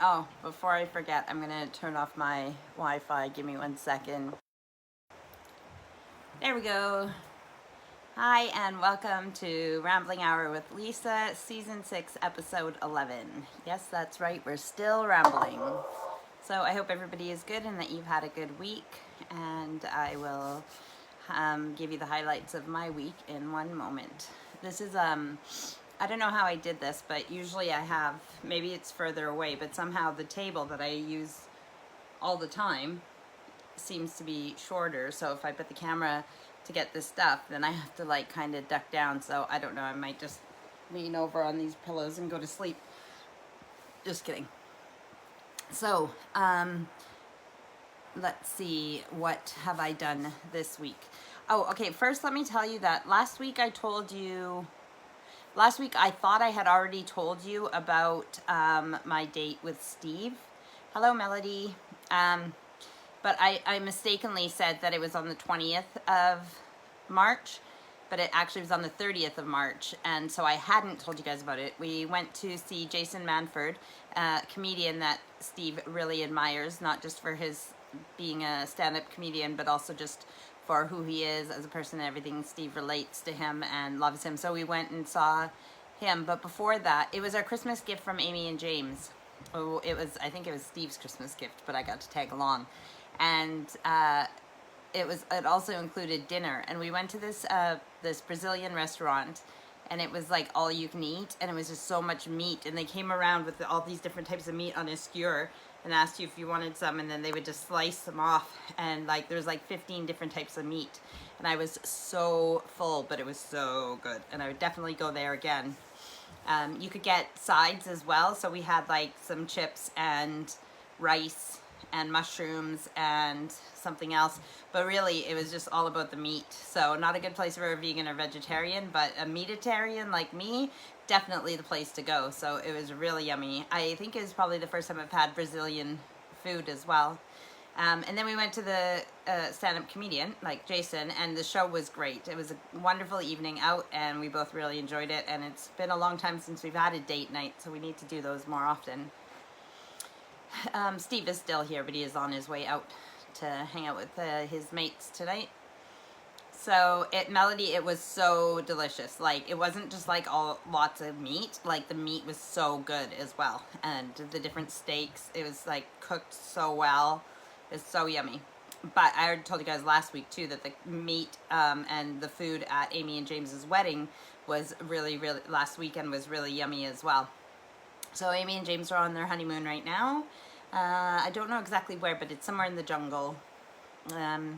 Oh, before I forget, I'm gonna turn off my Wi-Fi. Give me 1 second. There we go. Hi, and welcome to Rambling Hour with Lisa, Season 6, Episode 11. Yes, that's right, we're still rambling. So I hope everybody is good and that you've had a good week, and I will give you the highlights of my week in one moment. This is, I don't know how I did this, but usually I have, maybe it's further away, but somehow the table that I use all the time seems to be shorter. So if I put the camera to get this stuff, then I have to like kind of duck down. So I don't know, I might just lean over on these pillows and go to sleep. Just kidding. So, let's see, what have I done this week? Oh, okay, first let me tell you that last week I thought I had already told you about my date with Steve. Hello, Melody. But I mistakenly said that it was on the 20th of March, but it actually was on the 30th of March, and so I hadn't told you guys about it. We went to see Jason Manford, a comedian that Steve really admires, not just for his being a stand-up comedian, but also just for who he is as a person and everything. Steve relates to him and loves him, so we went and saw him. But before that, it was our Christmas gift from Amy and James. Oh, I think it was Steve's Christmas gift, but I got to tag along. And it also included dinner, and we went to this Brazilian restaurant, and it was like all you can eat, and it was just so much meat, and they came around with all these different types of meat on a skewer and asked you if you wanted some, and then they would just slice them off, and like there's like 15 different types of meat, and I was so full, but it was so good, and I would definitely go there again. You could get sides as well, so we had like some chips and rice and mushrooms and something else, but really it was just all about the meat. So not a good place for a vegan or vegetarian, but a meatitarian like me, definitely the place to go. So it was really yummy. I think it was probably the first time I've had Brazilian food as well. And then we went to the stand-up comedian, like Jason, and the show was great. It was a wonderful evening out, and we both really enjoyed it, and it's been a long time since we've had a date night, so we need to do those more often. Steve is still here, but he is on his way out to hang out with his mates tonight. So at Melody, it was so delicious. Like, it wasn't just like lots of meat. Like, the meat was so good as well, and the different steaks, it was like cooked so well. It's so yummy. But I already told you guys last week too that the meat and the food at Amy and James's wedding was really last weekend was really yummy as well. So Amy and James are on their honeymoon right now. I don't know exactly where, but it's somewhere in the jungle. And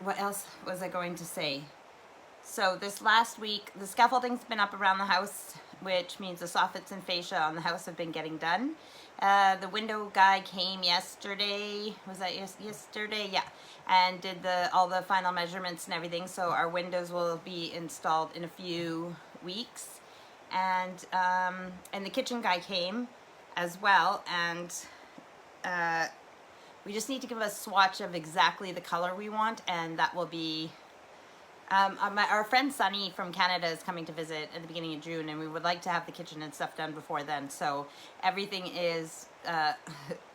what else was I going to say? So this last week, the scaffolding's been up around the house, which means the soffits and fascia on the house have been getting done. The window guy came yesterday. Was that yesterday? Yeah. And did all the final measurements and everything. So our windows will be installed in a few weeks. And the kitchen guy came as well. And we just need to give a swatch of exactly the color we want. And that will be... our friend Sunny from Canada is coming to visit at the beginning of June, and we would like to have the kitchen and stuff done before then. So everything is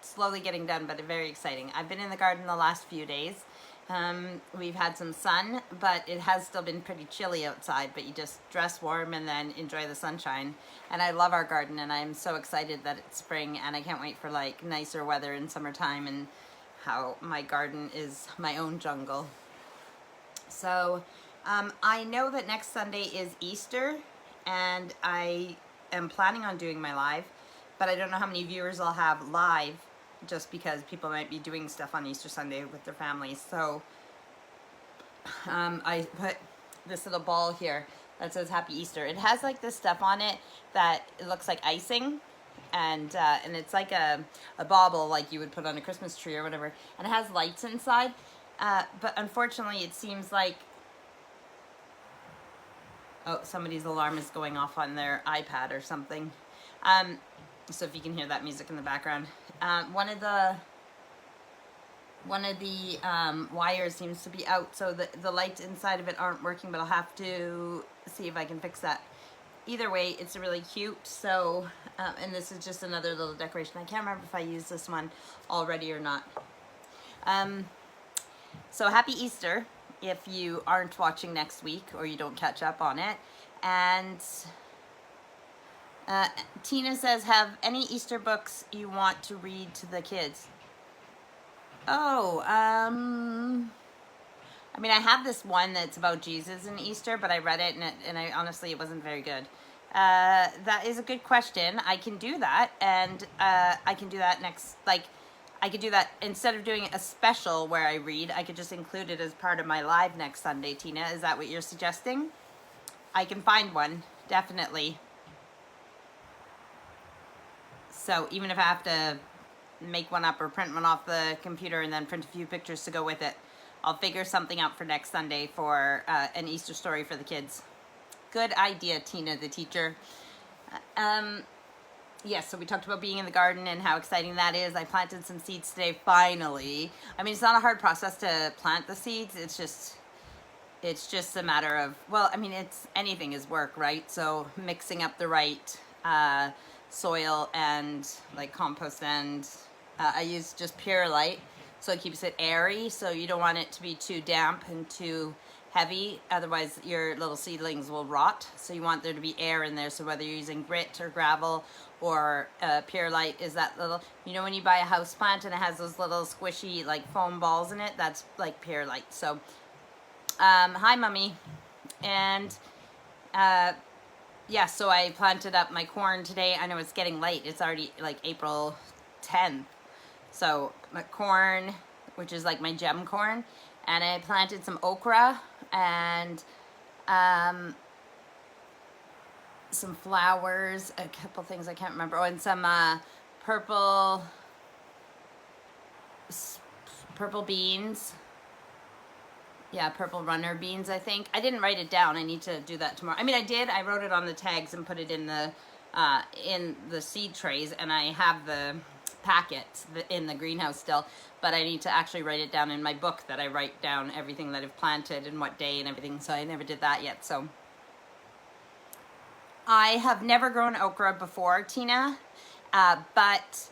slowly getting done, but very exciting. I've been in the garden the last few days. We've had some sun, but it has still been pretty chilly outside, but you just dress warm and then enjoy the sunshine. And I love our garden, and I'm so excited that it's spring, and I can't wait for like nicer weather in summertime and how my garden is my own jungle. So I know that next Sunday is Easter, and I am planning on doing my live, but I don't know how many viewers I'll have live, just because people might be doing stuff on Easter Sunday with their families. So I put this little ball here that says Happy Easter. It has like this stuff on it that it looks like icing, and it's like a bauble like you would put on a Christmas tree or whatever, and it has lights inside. But unfortunately, it seems like... Oh, somebody's alarm is going off on their iPad or something. So if you can hear that music in the background. One of the wires seems to be out, so the lights inside of it aren't working, but I'll have to see if I can fix that. either way, it's really cute. So, and this is just another little decoration. I can't remember if I used this one already or not. So happy Easter if you aren't watching next week or you don't catch up on it. And Tina says, have any Easter books you want to read to the kids? Oh, I mean, I have this one that's about Jesus and Easter, but I read it and I honestly, it wasn't very good. That is a good question. I can do that, and I can do that next, like, I could do that instead of doing a special where I read, I could just include it as part of my live next Sunday, Tina. Is that what you're suggesting? I can find one, definitely. So even if I have to make one up or print one off the computer and then print a few pictures to go with it, I'll figure something out for next Sunday for an Easter story for the kids. Good idea, Tina, the teacher. Yes, so we talked about being in the garden and how exciting that is. I planted some seeds today, finally. I mean, it's not a hard process to plant the seeds. It's just a matter of, well, I mean, anything is work, right? So mixing up the right soil and like compost, and I use just Pure Light, so it keeps it airy. So you don't want it to be too damp and too heavy, otherwise your little seedlings will rot. So you want there to be air in there. So whether you're using grit or gravel or Pure Light, is that little, you know, when you buy a house plant and it has those little squishy like foam balls in it, that's like Pure Light. So hi Mummy. And yeah, so I planted up my corn today. I know it's getting late, it's already like April 10th. So my corn, which is like my gem corn, and I planted some okra and some flowers, a couple things I can't remember. Oh, and some purple beans. Yeah, purple runner beans, I think. I didn't write it down. I need to do that tomorrow. I mean, I did. I wrote it on the tags and put it in the seed trays, and I have the packets in the greenhouse still, but I need to actually write it down in my book that I write down everything that I've planted and what day and everything, so I never did that yet. So I have never grown okra before, Tina, but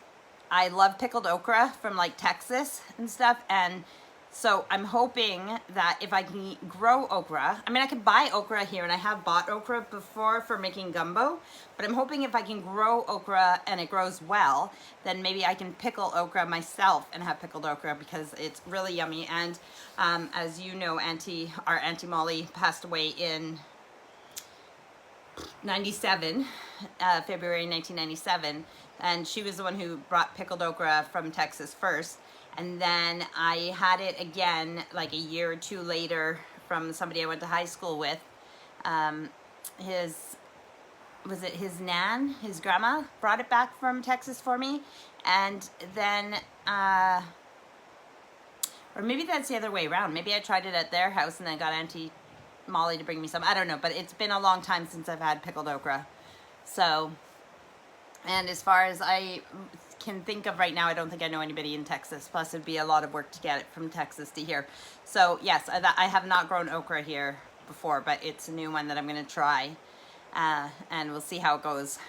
I love pickled okra from like Texas and stuff, and so I'm hoping that if I can grow okra, I mean, I can buy okra here, and I have bought okra before for making gumbo, but I'm hoping if I can grow okra and it grows well, then maybe I can pickle okra myself and have pickled okra, because it's really yummy. And as you know, our Auntie Molly passed away in 97, February 1997, and she was the one who brought pickled okra from Texas first. And then I had it again like a year or two later from somebody I went to high school with. His grandma brought it back from Texas for me. And then, or maybe that's the other way around. Maybe I tried it at their house and then got Auntie Molly to bring me some. I don't know, but it's been a long time since I've had pickled okra. So, and as far as I can think of right now, I don't think I know anybody in Texas. Plus, it'd be a lot of work to get it from Texas to here. So yes, I have not grown okra here before, but it's a new one that I'm going to try, and we'll see how it goes.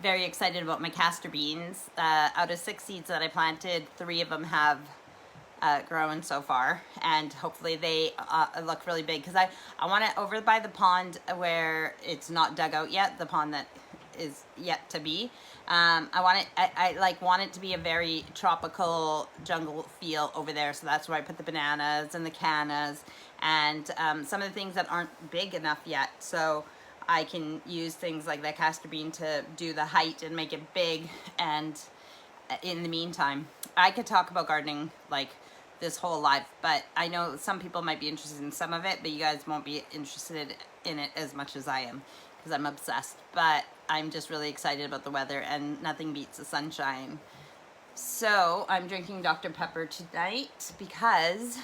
Very excited about my castor beans. Out of 6 seeds that I planted, 3 of them have grown so far, and hopefully they look really big, because I want it over by the pond where it's not dug out yet, the pond that is yet to be. I like want it to be a very tropical jungle feel over there, so that's where I put the bananas and the cannas and some of the things that aren't big enough yet, so I can use things like that castor bean to do the height and make it big. And in the meantime, I could talk about gardening like this whole life, but I know some people might be interested in some of it, but you guys won't be interested in it as much as I am, because I'm obsessed. But I'm just really excited about the weather, and nothing beats the sunshine. So I'm drinking Dr. Pepper tonight because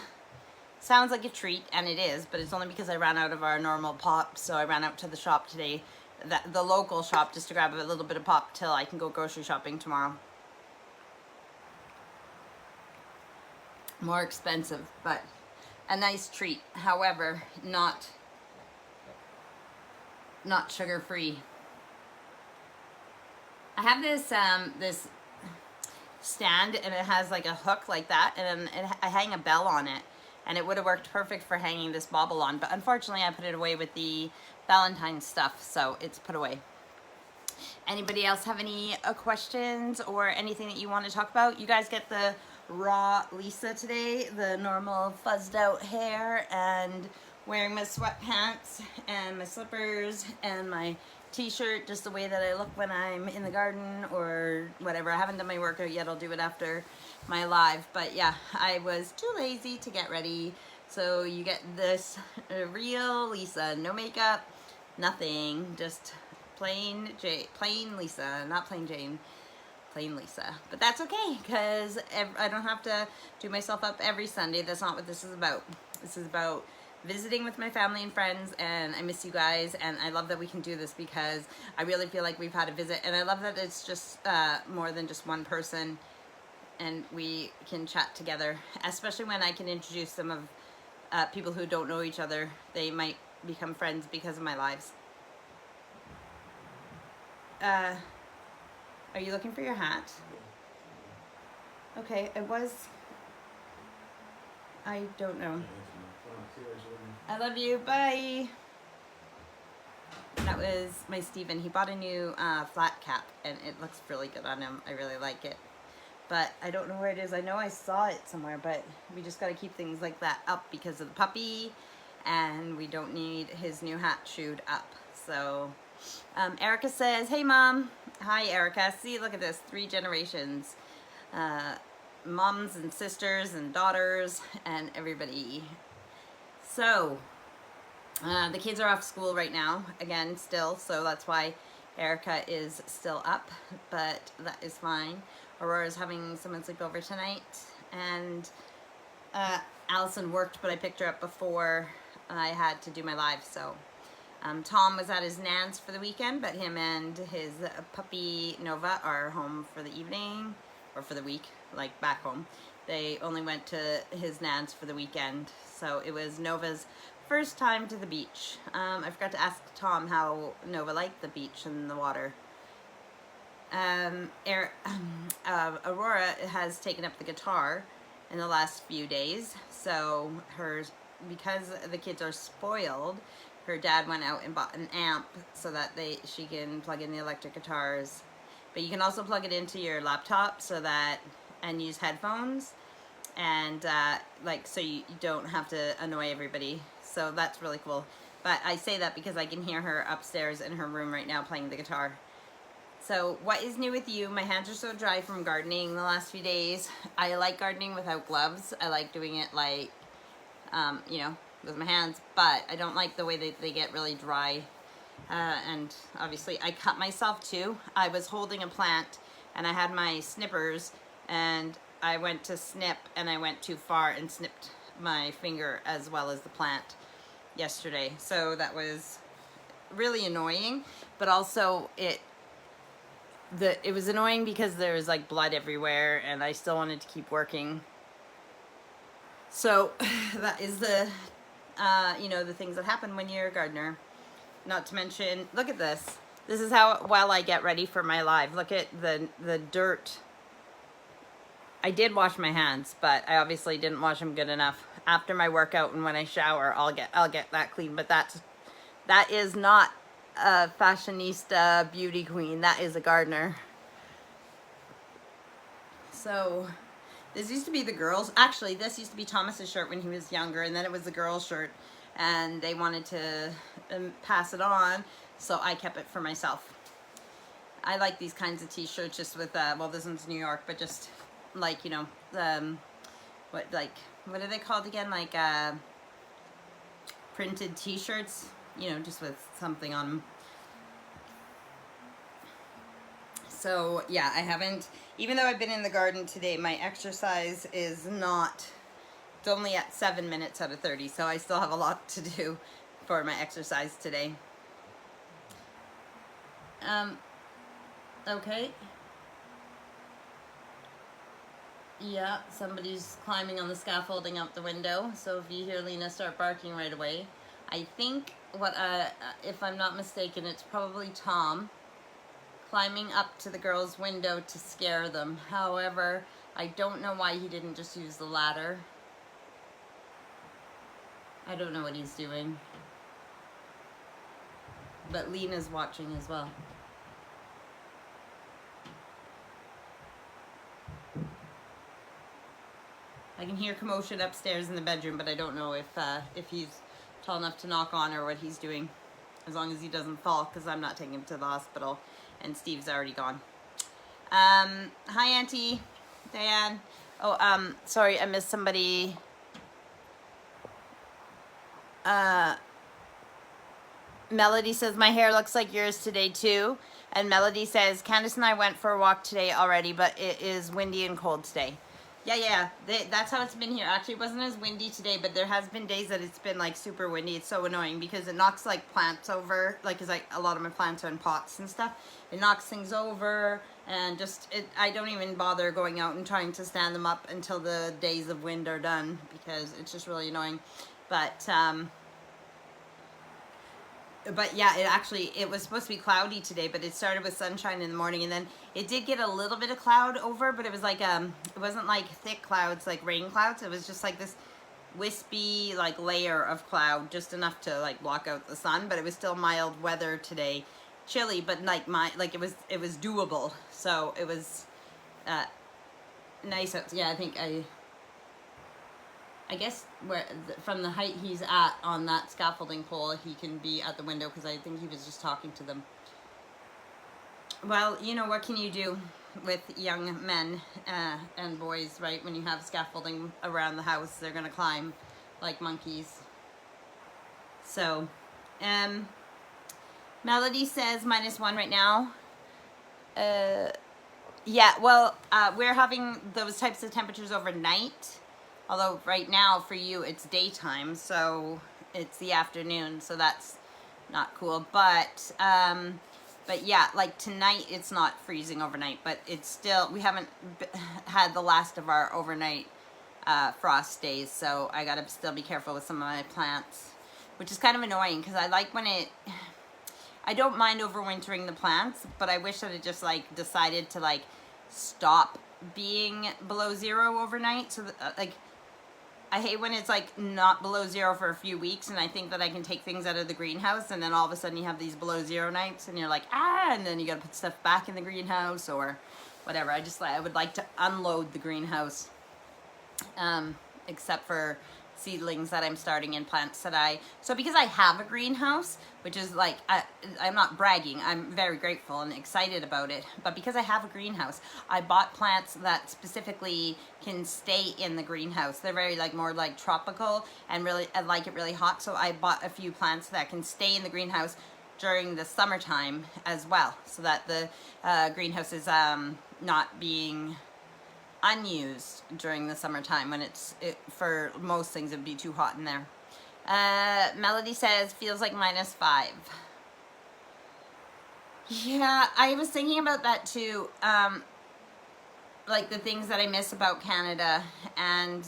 sounds like a treat, and it is, but it's only because I ran out of our normal pop. So I ran out to the shop today, the local shop, just to grab a little bit of pop till I can go grocery shopping tomorrow. More expensive, but a nice treat. However, not not sugar-free. I have this this stand, and it has like a hook like that, and I hang a bell on it, and it would have worked perfect for hanging this bauble on, but unfortunately I put it away with the Valentine's stuff, so it's put away. Anybody else have any questions or anything that you want to talk about? You guys get the raw Lisa today, the normal fuzzed out hair, and wearing my sweatpants and my slippers and my t-shirt, just the way that I look when I'm in the garden or whatever. I haven't done my workout yet. I'll do it after my live, but yeah, I was too lazy to get ready. So you get this real Lisa, no makeup, nothing, just plain Lisa, not plain Jane, plain Lisa. But that's okay, because I don't have to do myself up every Sunday. That's not what this is about. This is about visiting with my family and friends, and I miss you guys, and I love that we can do this because I really feel like we've had a visit, and I love that it's just more than just one person, and we can chat together, especially when I can introduce some of people who don't know each other. They might become friends because of my lives. Are you looking for your hat? Okay, I don't know. I love you, bye. That was my Steven. He bought a new flat cap, and it looks really good on him. I really like it. But I don't know where it is. I know I saw it somewhere, but we just got to keep things like that up because of the puppy, and we don't need his new hat shoed up. So Erica says, hey Mom. Hi Erica. See, look at this, 3 generations. Moms and sisters and daughters and everybody. So the kids are off school right now, again, still, so that's why Erica is still up, but that is fine. Aurora's having someone sleep over tonight, and Allison worked, but I picked her up before I had to do my live, so Tom was at his nan's for the weekend, but him and his puppy Nova are home for the evening, or for the week, like back home. They only went to his nan's for the weekend, so it was Nova's first time to the beach. I forgot to ask Tom how Nova liked the beach and the water. Aurora has taken up the guitar in the last few days, so because the kids are spoiled, her dad went out and bought an amp so that she can plug in the electric guitars. But you can also plug it into your laptop and use headphones, and so you don't have to annoy everybody. So that's really cool. But I say that because I can hear her upstairs in her room right now playing the guitar. So what is new with you? My hands are so dry from gardening the last few days. I like gardening without gloves. I like doing it like, with my hands, but I don't like the way they get really dry. And obviously I cut myself too. I was holding a plant and I had my snippers, and I went to snip and I went too far and snipped my finger as well as the plant yesterday. So that was really annoying, but also it was annoying because there was like blood everywhere and I still wanted to keep working. So that is the the things that happen when you're a gardener. Not to mention, look at this. This is how well I get ready for my live. Look at the dirt. I did wash my hands, but I obviously didn't wash them good enough. After my workout and when I shower, I'll get that clean. But that is not a fashionista beauty queen. That is a gardener. So this used to be the girls. Actually, this used to be Thomas's shirt when he was younger, and then it was the girls' shirt, and they wanted to pass it on, so I kept it for myself. I like these kinds of t-shirts just with well, this one's New York, but just like, what are they called again? Like printed t-shirts, just with something on them. So yeah, I haven't, even though I've been in the garden today, my exercise is not, it's only at 7 minutes out of 30, so I still have a lot to do for my exercise today. Okay. Yeah, somebody's climbing on the scaffolding out the window, so if you hear Lena start barking right away, I think if I'm not mistaken, it's probably Tom climbing up to the girls' window to scare them. However, I don't know why he didn't just use the ladder. I don't know what he's doing. But Lena's watching as well. I can hear commotion upstairs in the bedroom, but I don't know if he's tall enough to knock on or what he's doing. As long as he doesn't fall, because I'm not taking him to the hospital, and Steve's already gone. Hi, Auntie Diane. Oh, sorry, I missed somebody. Melody says, my hair looks like yours today too. And Melody says, Candace and I went for a walk today already, but it is windy and cold today. Yeah, that's how it's been here. Actually, it wasn't as windy today, but there has been days that it's been like super windy. It's so annoying because it knocks like plants over, like, cause like a lot of my plants are in pots and stuff. It knocks things over, and just, I don't even bother going out and trying to stand them up until the days of wind are done, because it's just really annoying. But yeah, it was supposed to be cloudy today, but it started with sunshine in the morning, and then it did get a little bit of cloud over, but it was like, it wasn't like thick clouds, like rain clouds. It was just like this wispy, like, layer of cloud, just enough to like block out the sun, but it was still mild weather today. Chilly, but like it was doable. So it was nice. Yeah, I think I guess from the height he's at on that scaffolding pole, he can be at the window, because I think he was just talking to them. Well, you know, what can you do with young men and boys, right? When you have scaffolding around the house, they're going to climb like monkeys. So, Melody says -1 right now. Yeah, well, we're having those types of temperatures overnight. Although right now for you it's daytime, so it's the afternoon, so that's not cool. But yeah, like tonight it's not freezing overnight, but it's still, we haven't had the last of our overnight frost days, so I gotta still be careful with some of my plants, which is kind of annoying, because I like when I don't mind overwintering the plants, but I wish that it just like decided to like stop being below 0 overnight, so that, like, I hate when it's like not below 0 for a few weeks, and I think that I can take things out of the greenhouse, and then all of a sudden you have these below 0 nights, and you're like, and then you gotta put stuff back in the greenhouse or whatever. I would like to unload the greenhouse, except for seedlings that I'm starting in, plants that so because I have a greenhouse, which is like, I'm not bragging, I'm very grateful and excited about it, but because I have a greenhouse, I bought plants that specifically can stay in the greenhouse. They're very like more like tropical, and really, I like it really hot, so I bought a few plants that can stay in the greenhouse during the summertime as well, so that the greenhouse is not being unused during the summertime, when for most things it would be too hot in there. Melody says, feels like -5. Yeah, I was thinking about that too. Like the things that I miss about Canada, and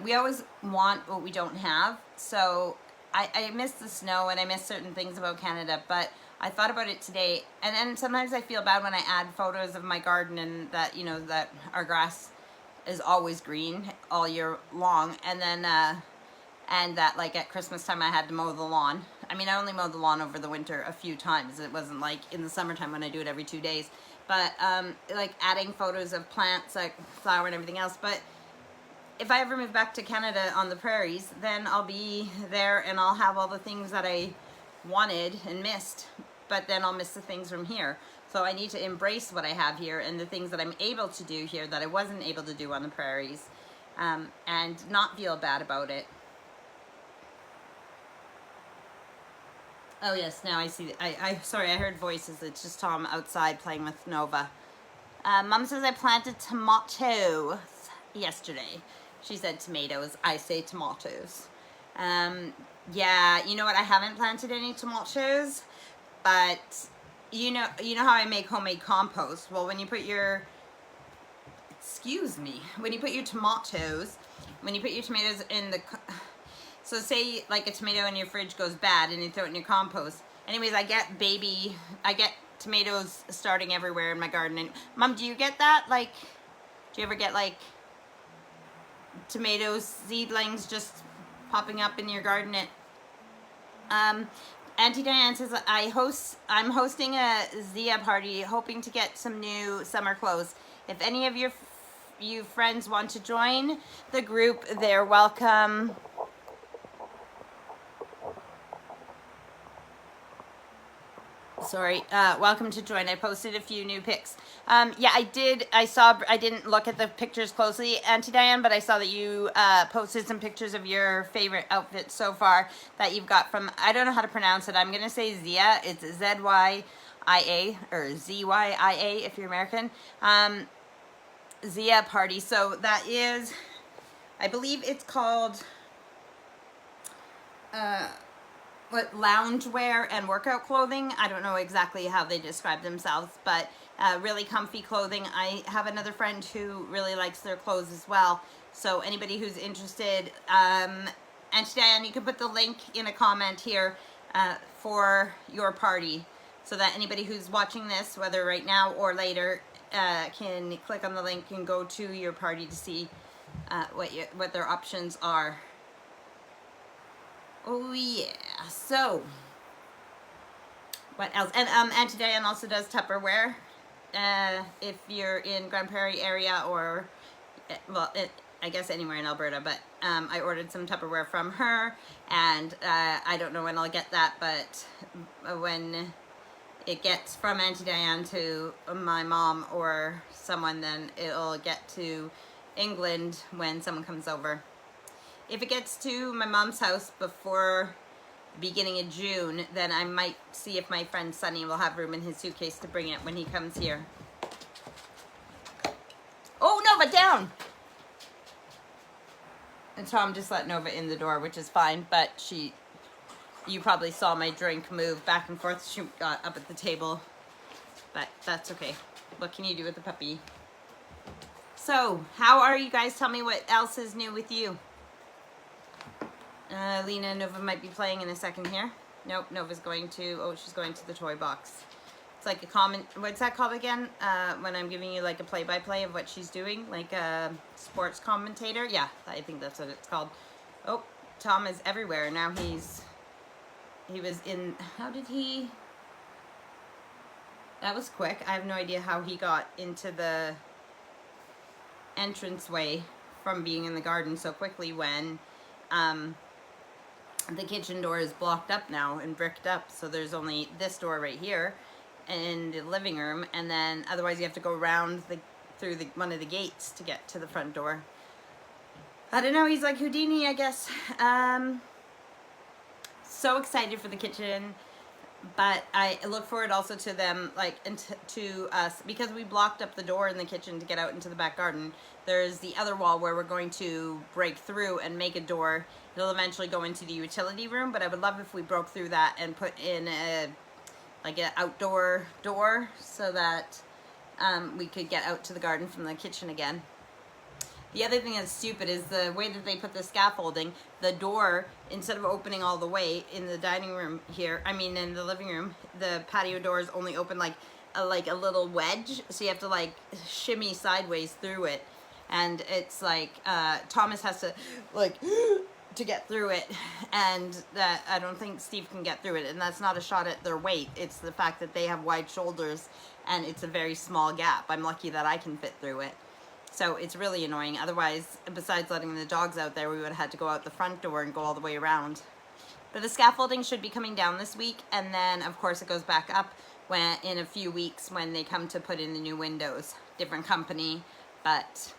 we always want what we don't have. So I miss the snow, and I miss certain things about Canada, but I thought about it today, and then sometimes I feel bad when I add photos of my garden, and that, you know, that our grass is always green all year long, and then and that like at Christmas time I had to mow the lawn. I mean, I only mowed the lawn over the winter a few times. It wasn't like in the summertime when I do it every 2 days. But like adding photos of plants, like flower and everything else. But if I ever move back to Canada on the prairies, then I'll be there and I'll have all the things that I wanted and missed, but then I'll miss the things from here. So I need to embrace what I have here and the things that I'm able to do here that I wasn't able to do on the prairies, and not feel bad about it. Oh yes, now I see. Sorry, I heard voices. It's just Tom outside playing with Nova. Mom says I planted tomatoes yesterday. She said tomatoes. I say tomatoes. Yeah, you know what? I haven't planted any tomatoes, but you know how I make homemade compost. Well, when you put your when you put your tomatoes in the So say like a tomato in your fridge goes bad and you throw it in your compost. Anyways, I get tomatoes starting everywhere in my garden. And Mom, do you get that? Like, do you ever get like tomatoes, seedlings just popping up in your garden? Auntie Diane says, I'm hosting a Zia party, hoping to get some new summer clothes. If any of you friends want to join the group, they're welcome. Sorry, welcome to join. I posted a few new pics. Yeah, I didn't look at the pictures closely, Auntie Diane, but I saw that you posted some pictures of your favorite outfits so far that you've got from, I don't know how to pronounce it. I'm going to say Zia. It's Z-Y-I-A, or Z-Y-I-A if you're American. Zia party. So that is, I believe it's called, loungewear and workout clothing. I don't know exactly how they describe themselves, but really comfy clothing. I have another friend who really likes their clothes as well. So anybody who's interested, and Diane, you can put the link in a comment here for your party, so that anybody who's watching this, whether right now or later, can click on the link and go to your party to see what their options are. Oh yeah, so what else? And Auntie Diane also does Tupperware. If you're in Grand Prairie area, or well, I guess anywhere in Alberta, but I ordered some Tupperware from her, and I don't know when I'll get that, but when it gets from Auntie Diane to my mom or someone, then it'll get to England when someone comes over. If it gets to my mom's house before the beginning of June, then I might see if my friend Sonny will have room in his suitcase to bring it when he comes here. Oh, Nova, down! And Tom just let Nova in the door, which is fine, but you probably saw my drink move back and forth. She got up at the table, but that's okay. What can you do with the puppy? So, how are you guys? Tell me what else is new with you. Lena, Nova might be playing in a second here. Nope, Nova's going to, she's going to the toy box. It's like a comment, what's that called again? When I'm giving you like a play-by-play of what she's doing, like a sports commentator. Yeah, I think that's what it's called. Oh, Tom is everywhere. Now he was in, that was quick. I have no idea how he got into the entranceway from being in the garden so quickly when, the kitchen door is blocked up now and bricked up, so there's only this door right here in the living room, and then otherwise you have to go around through one of the gates to get to the front door. I don't know, he's like Houdini, I guess. So excited for the kitchen, but I look forward also to them, like, to us, because we blocked up the door in the kitchen to get out into the back garden. There's the other wall where we're going to break through and make a door. It'll eventually go into the utility room, but I would love if we broke through that and put in like an outdoor door so that we could get out to the garden from the kitchen again. The other thing that's stupid is the way that they put the scaffolding. The door, instead of opening all the way in the dining room here, in the living room, the patio doors only open like a little wedge, so you have to like shimmy sideways through it, and it's like Thomas has to like to get through it, and that I don't think Steve can get through it, and that's not a shot at their weight. It's the fact that they have wide shoulders and it's a very small gap. I'm lucky that I can fit through it. So it's really annoying. Otherwise, besides letting the dogs out there, we would have had to go out the front door and go all the way around. But the scaffolding should be coming down this week, and then of course it goes back up in a few weeks when they come to put in the new windows. Different company, but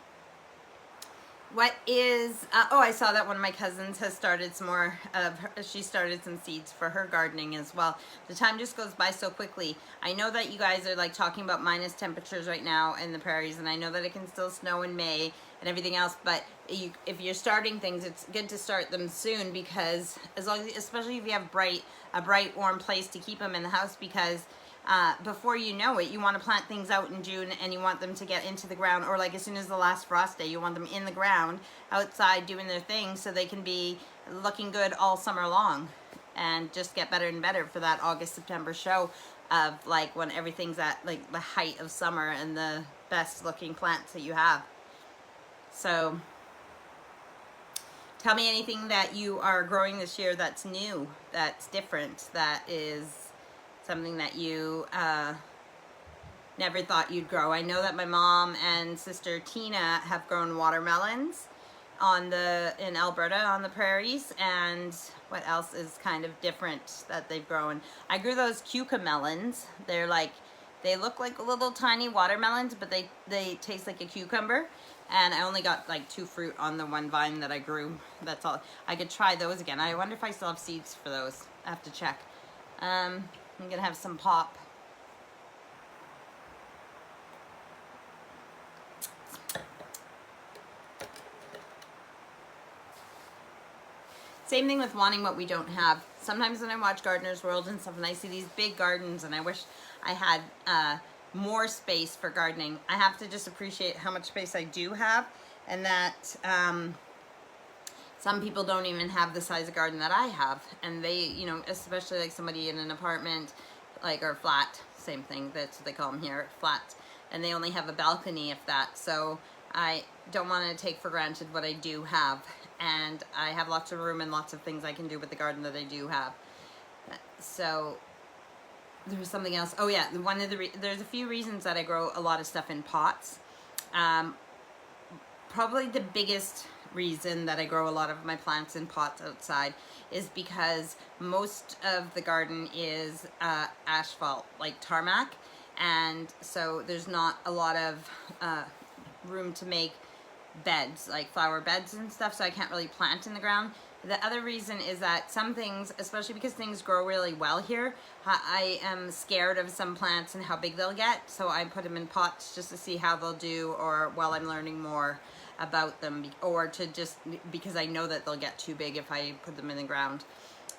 what is, I saw that one of my cousins has started some more of she started some seeds for her gardening as well. The time just goes by so quickly. I know that you guys are like talking about minus temperatures right now in the prairies, and I know that it can still snow in May and everything else, but if you're starting things, it's good to start them soon, because especially if you have a bright warm place to keep them in the house, because before you know it, you want to plant things out in June and you want them to get into the ground, or like as soon as the last frost day, you want them in the ground outside doing their thing so they can be looking good all summer long and just get better and better for that August, September show of like when everything's at like the height of summer and the best looking plants that you have. So tell me anything that you are growing this year that's new, that's different, that is something that you never thought you'd grow. I know that my mom and sister Tina have grown watermelons in Alberta on the prairies, and what else is kind of different that they've grown? I grew those cucamelons. They're like, they look like little tiny watermelons, but they taste like a cucumber. And I only got like 2 fruit on the one vine that I grew. That's all. I could try those again. I wonder if I still have seeds for those. I have to check. I'm gonna have some pop. Same thing with wanting what we don't have. Sometimes when I watch Gardener's World and stuff and I see these big gardens and I wish I had more space for gardening, I have to just appreciate how much space I do have, and that some people don't even have the size of garden that I have, and they, you know, especially like somebody in an apartment, like, or flat, same thing, that's what they call them here, flats, and they only have a balcony, if that. So I don't want to take for granted what I do have, and I have lots of room and lots of things I can do with the garden that I do have. So there was something else. Oh yeah, there's a few reasons that I grow a lot of stuff in pots. Probably the biggest reason that I grow a lot of my plants in pots outside is because most of the garden is asphalt, like tarmac, and so there's not a lot of room to make beds, like flower beds and stuff, so I can't really plant in the ground. The other reason is that some things, especially because things grow really well here, I am scared of some plants and how big they'll get, so I put them in pots just to see how they'll do, or while I'm learning more about them, or to just because I know that they'll get too big if I put them in the ground.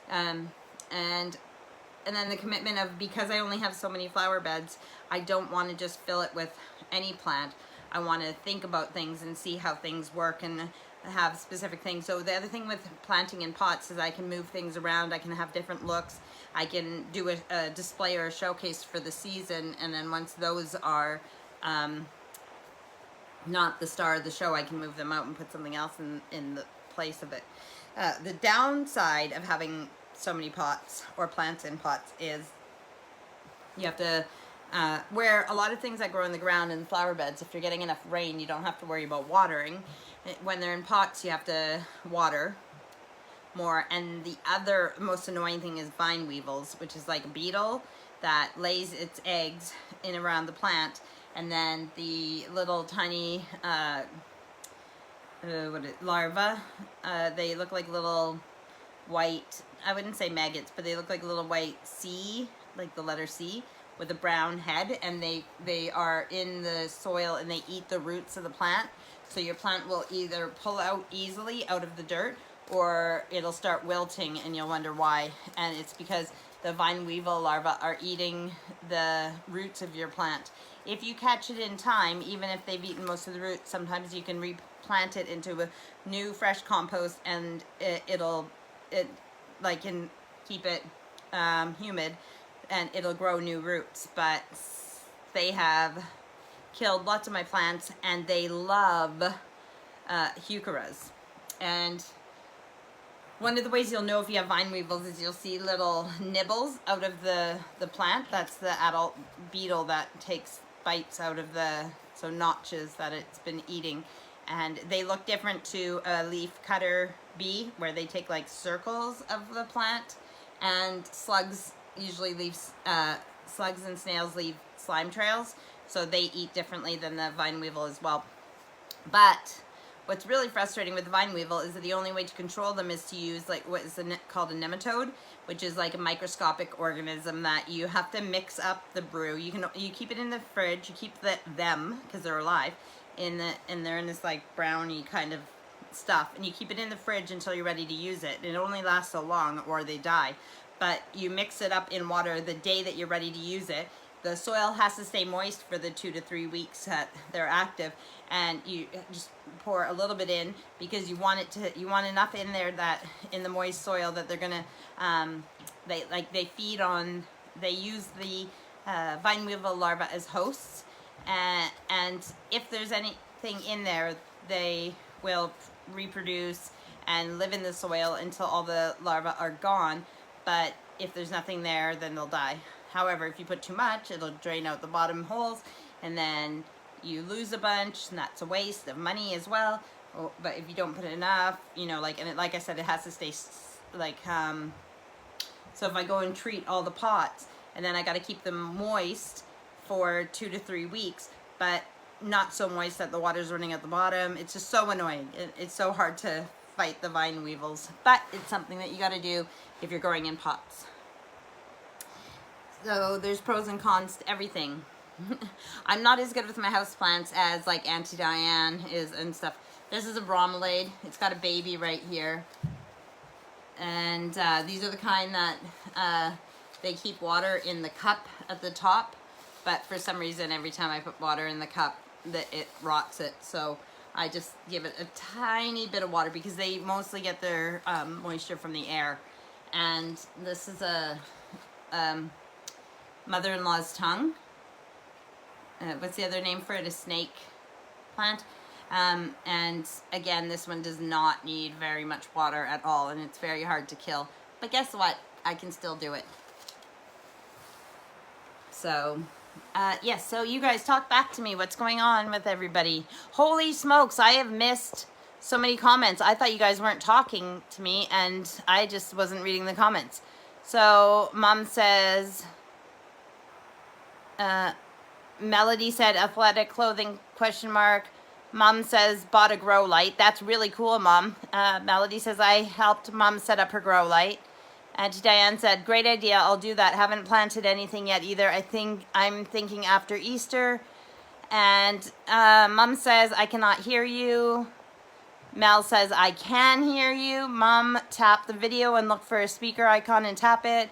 And then the commitment of, because I only have so many flower beds, I don't want to just fill it with any plant. I want to think about things and see how things work and have specific things. So the other thing with planting in pots is I can move things around, I can have different looks, I can do a display or a showcase for the season, and then once those are not the star of the show, I can move them out and put something else in the place of it. The downside of having so many pots or plants in pots is you have to where a lot of things that grow in the ground in flower beds, if you're getting enough rain, you don't have to worry about watering. When they're in pots, you have to water more. And the other most annoying thing is vine weevils, which is like a beetle that lays its eggs in around the plant, and then the little tiny larvae, they look like little white, I wouldn't say maggots, but they look like a little white C, like the letter C, with a brown head, and they are in the soil and they eat the roots of the plant. So your plant will either pull out easily out of the dirt, or it'll start wilting and you'll wonder why. And it's because the vine weevil larvae are eating the roots of your plant. If you catch it in time, even if they've eaten most of the roots, sometimes you can replant it into a new fresh compost, and it'll keep it humid, and it'll grow new roots. But they have killed lots of my plants, and they love heucheras. And one of the ways you'll know if you have vine weevils is you'll see little nibbles out of the plant. That's the adult beetle that takes bites out of so notches that it's been eating. And they look different to a leaf cutter bee, where they take like circles of the plant, and slugs usually leave, slugs and snails leave slime trails, so they eat differently than the vine weevil as well. But what's really frustrating with the vine weevil is that the only way to control them is to use like what is called a nematode, which is like a microscopic organism that you have to mix up the brew. You keep it in the fridge, you keep them, because they're alive, and they're in this like browny kind of stuff, and you keep it in the fridge until you're ready to use it. It only lasts so long or they die. but you mix it up in water the day that you're ready to use it. The soil has to stay moist for the 2 to 3 weeks that they're active, and you just pour a little bit in because you want enough in there that in the moist soil that they're gonna they use the vine weevil larvae as hosts, and if there's anything in there, they will reproduce and live in the soil until all the larvae are gone. But if there's nothing there, then they'll die. However, if you put too much, it'll drain out the bottom holes, and then you lose a bunch, and that's a waste of money as well. But if you don't put enough, you know, like I said, it has to stay so if I go and treat all the pots, and then I got to keep them moist for 2 to 3 weeks, but not so moist that the water's running at the bottom. It's just so annoying. It's so hard to fight the vine weevils, but it's something that you got to do if you're growing in pots. So there's pros and cons to everything. I'm not as good with my houseplants as like Auntie Diane is and stuff. This is a bromelade. It's got a baby right here. And these are the kind that they keep water in the cup at the top. But for some reason, every time I put water in the cup, it rots it. So I just give it a tiny bit of water because they mostly get their moisture from the air. And this is a mother-in-law's tongue. What's the other name for it? A snake plant. And again, this one does not need very much water at all, and it's very hard to kill. But guess what? I can still do it. So, yes, so you guys talk back to me. What's going on with everybody? Holy smokes, I have missed so many comments. I thought you guys weren't talking to me, and I just wasn't reading the comments. So, Mom says... Melody said athletic clothing ? Mom says bought a grow light. That's really cool, Mom. Melody says I helped Mom set up her grow light. Auntie Diane said great idea. I'll do that. Haven't planted anything yet either. I'm thinking after Easter. And Mom says I cannot hear you. Mel says I can hear you. Mom, tap the video and look for a speaker icon and tap it.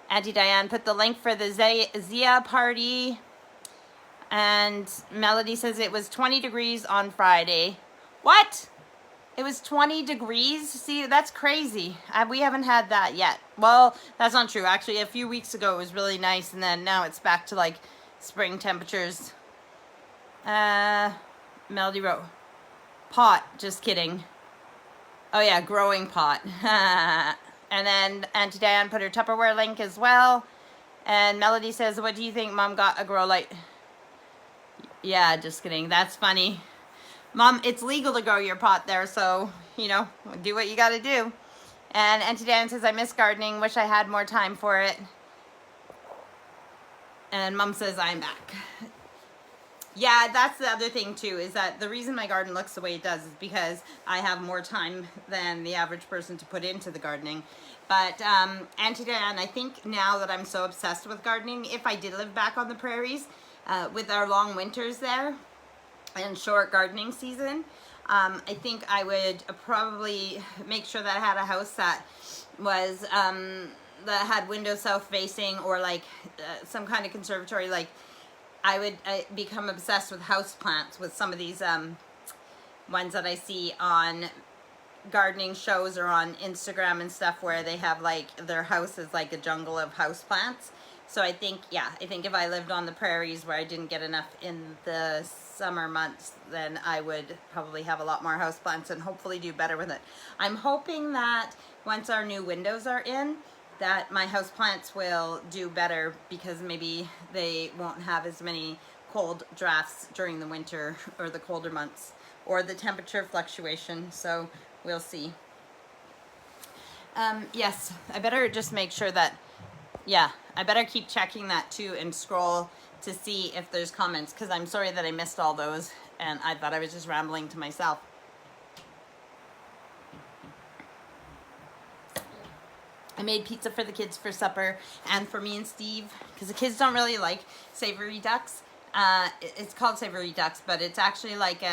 Auntie Diane put the link for the Zia party. And Melody says it was 20 degrees on Friday. What? It was 20 degrees? See, that's crazy. We haven't had that yet. Well, that's not true. Actually, a few weeks ago it was really nice, and then now it's back to like spring temperatures. Melody wrote, pot, just kidding. Oh yeah, growing pot. And then Auntie Diane put her Tupperware link as well. And Melody says, what do you think? Mom got a grow light. Yeah, just kidding. That's funny. Mom, it's legal to grow your pot there, so, you know, do what you gotta do. And Auntie Diane says, I miss gardening. Wish I had more time for it. And Mom says, I'm back. Yeah, that's the other thing, too, is that the reason my garden looks the way it does is because I have more time than the average person to put into the gardening. But Auntie Diane, I think now that I'm so obsessed with gardening, if I did live back on the prairies, with our long winters there and short gardening season, I think I would probably make sure that I had a house that was, that had windows south facing, or like some kind of conservatory. Like I would become obsessed with houseplants with some of these ones that I see on gardening shows or on Instagram and stuff, where they have like their house is like a jungle of houseplants. So I think, yeah, I think if I lived on the prairies where I didn't get enough in the summer months, then I would probably have a lot more houseplants and hopefully do better with it. I'm hoping that once our new windows are in, that my houseplants will do better, because maybe they won't have as many cold drafts during the winter or the colder months, or the temperature fluctuation. So we'll see. Yes, I better just make sure that, yeah, I better keep checking that too and scroll to see if there's comments, because I'm sorry that I missed all those and I thought I was just rambling to myself. I made pizza for the kids for supper and for me and Steve, because the kids don't really like savory ducks. It's called savory ducks, but it's actually like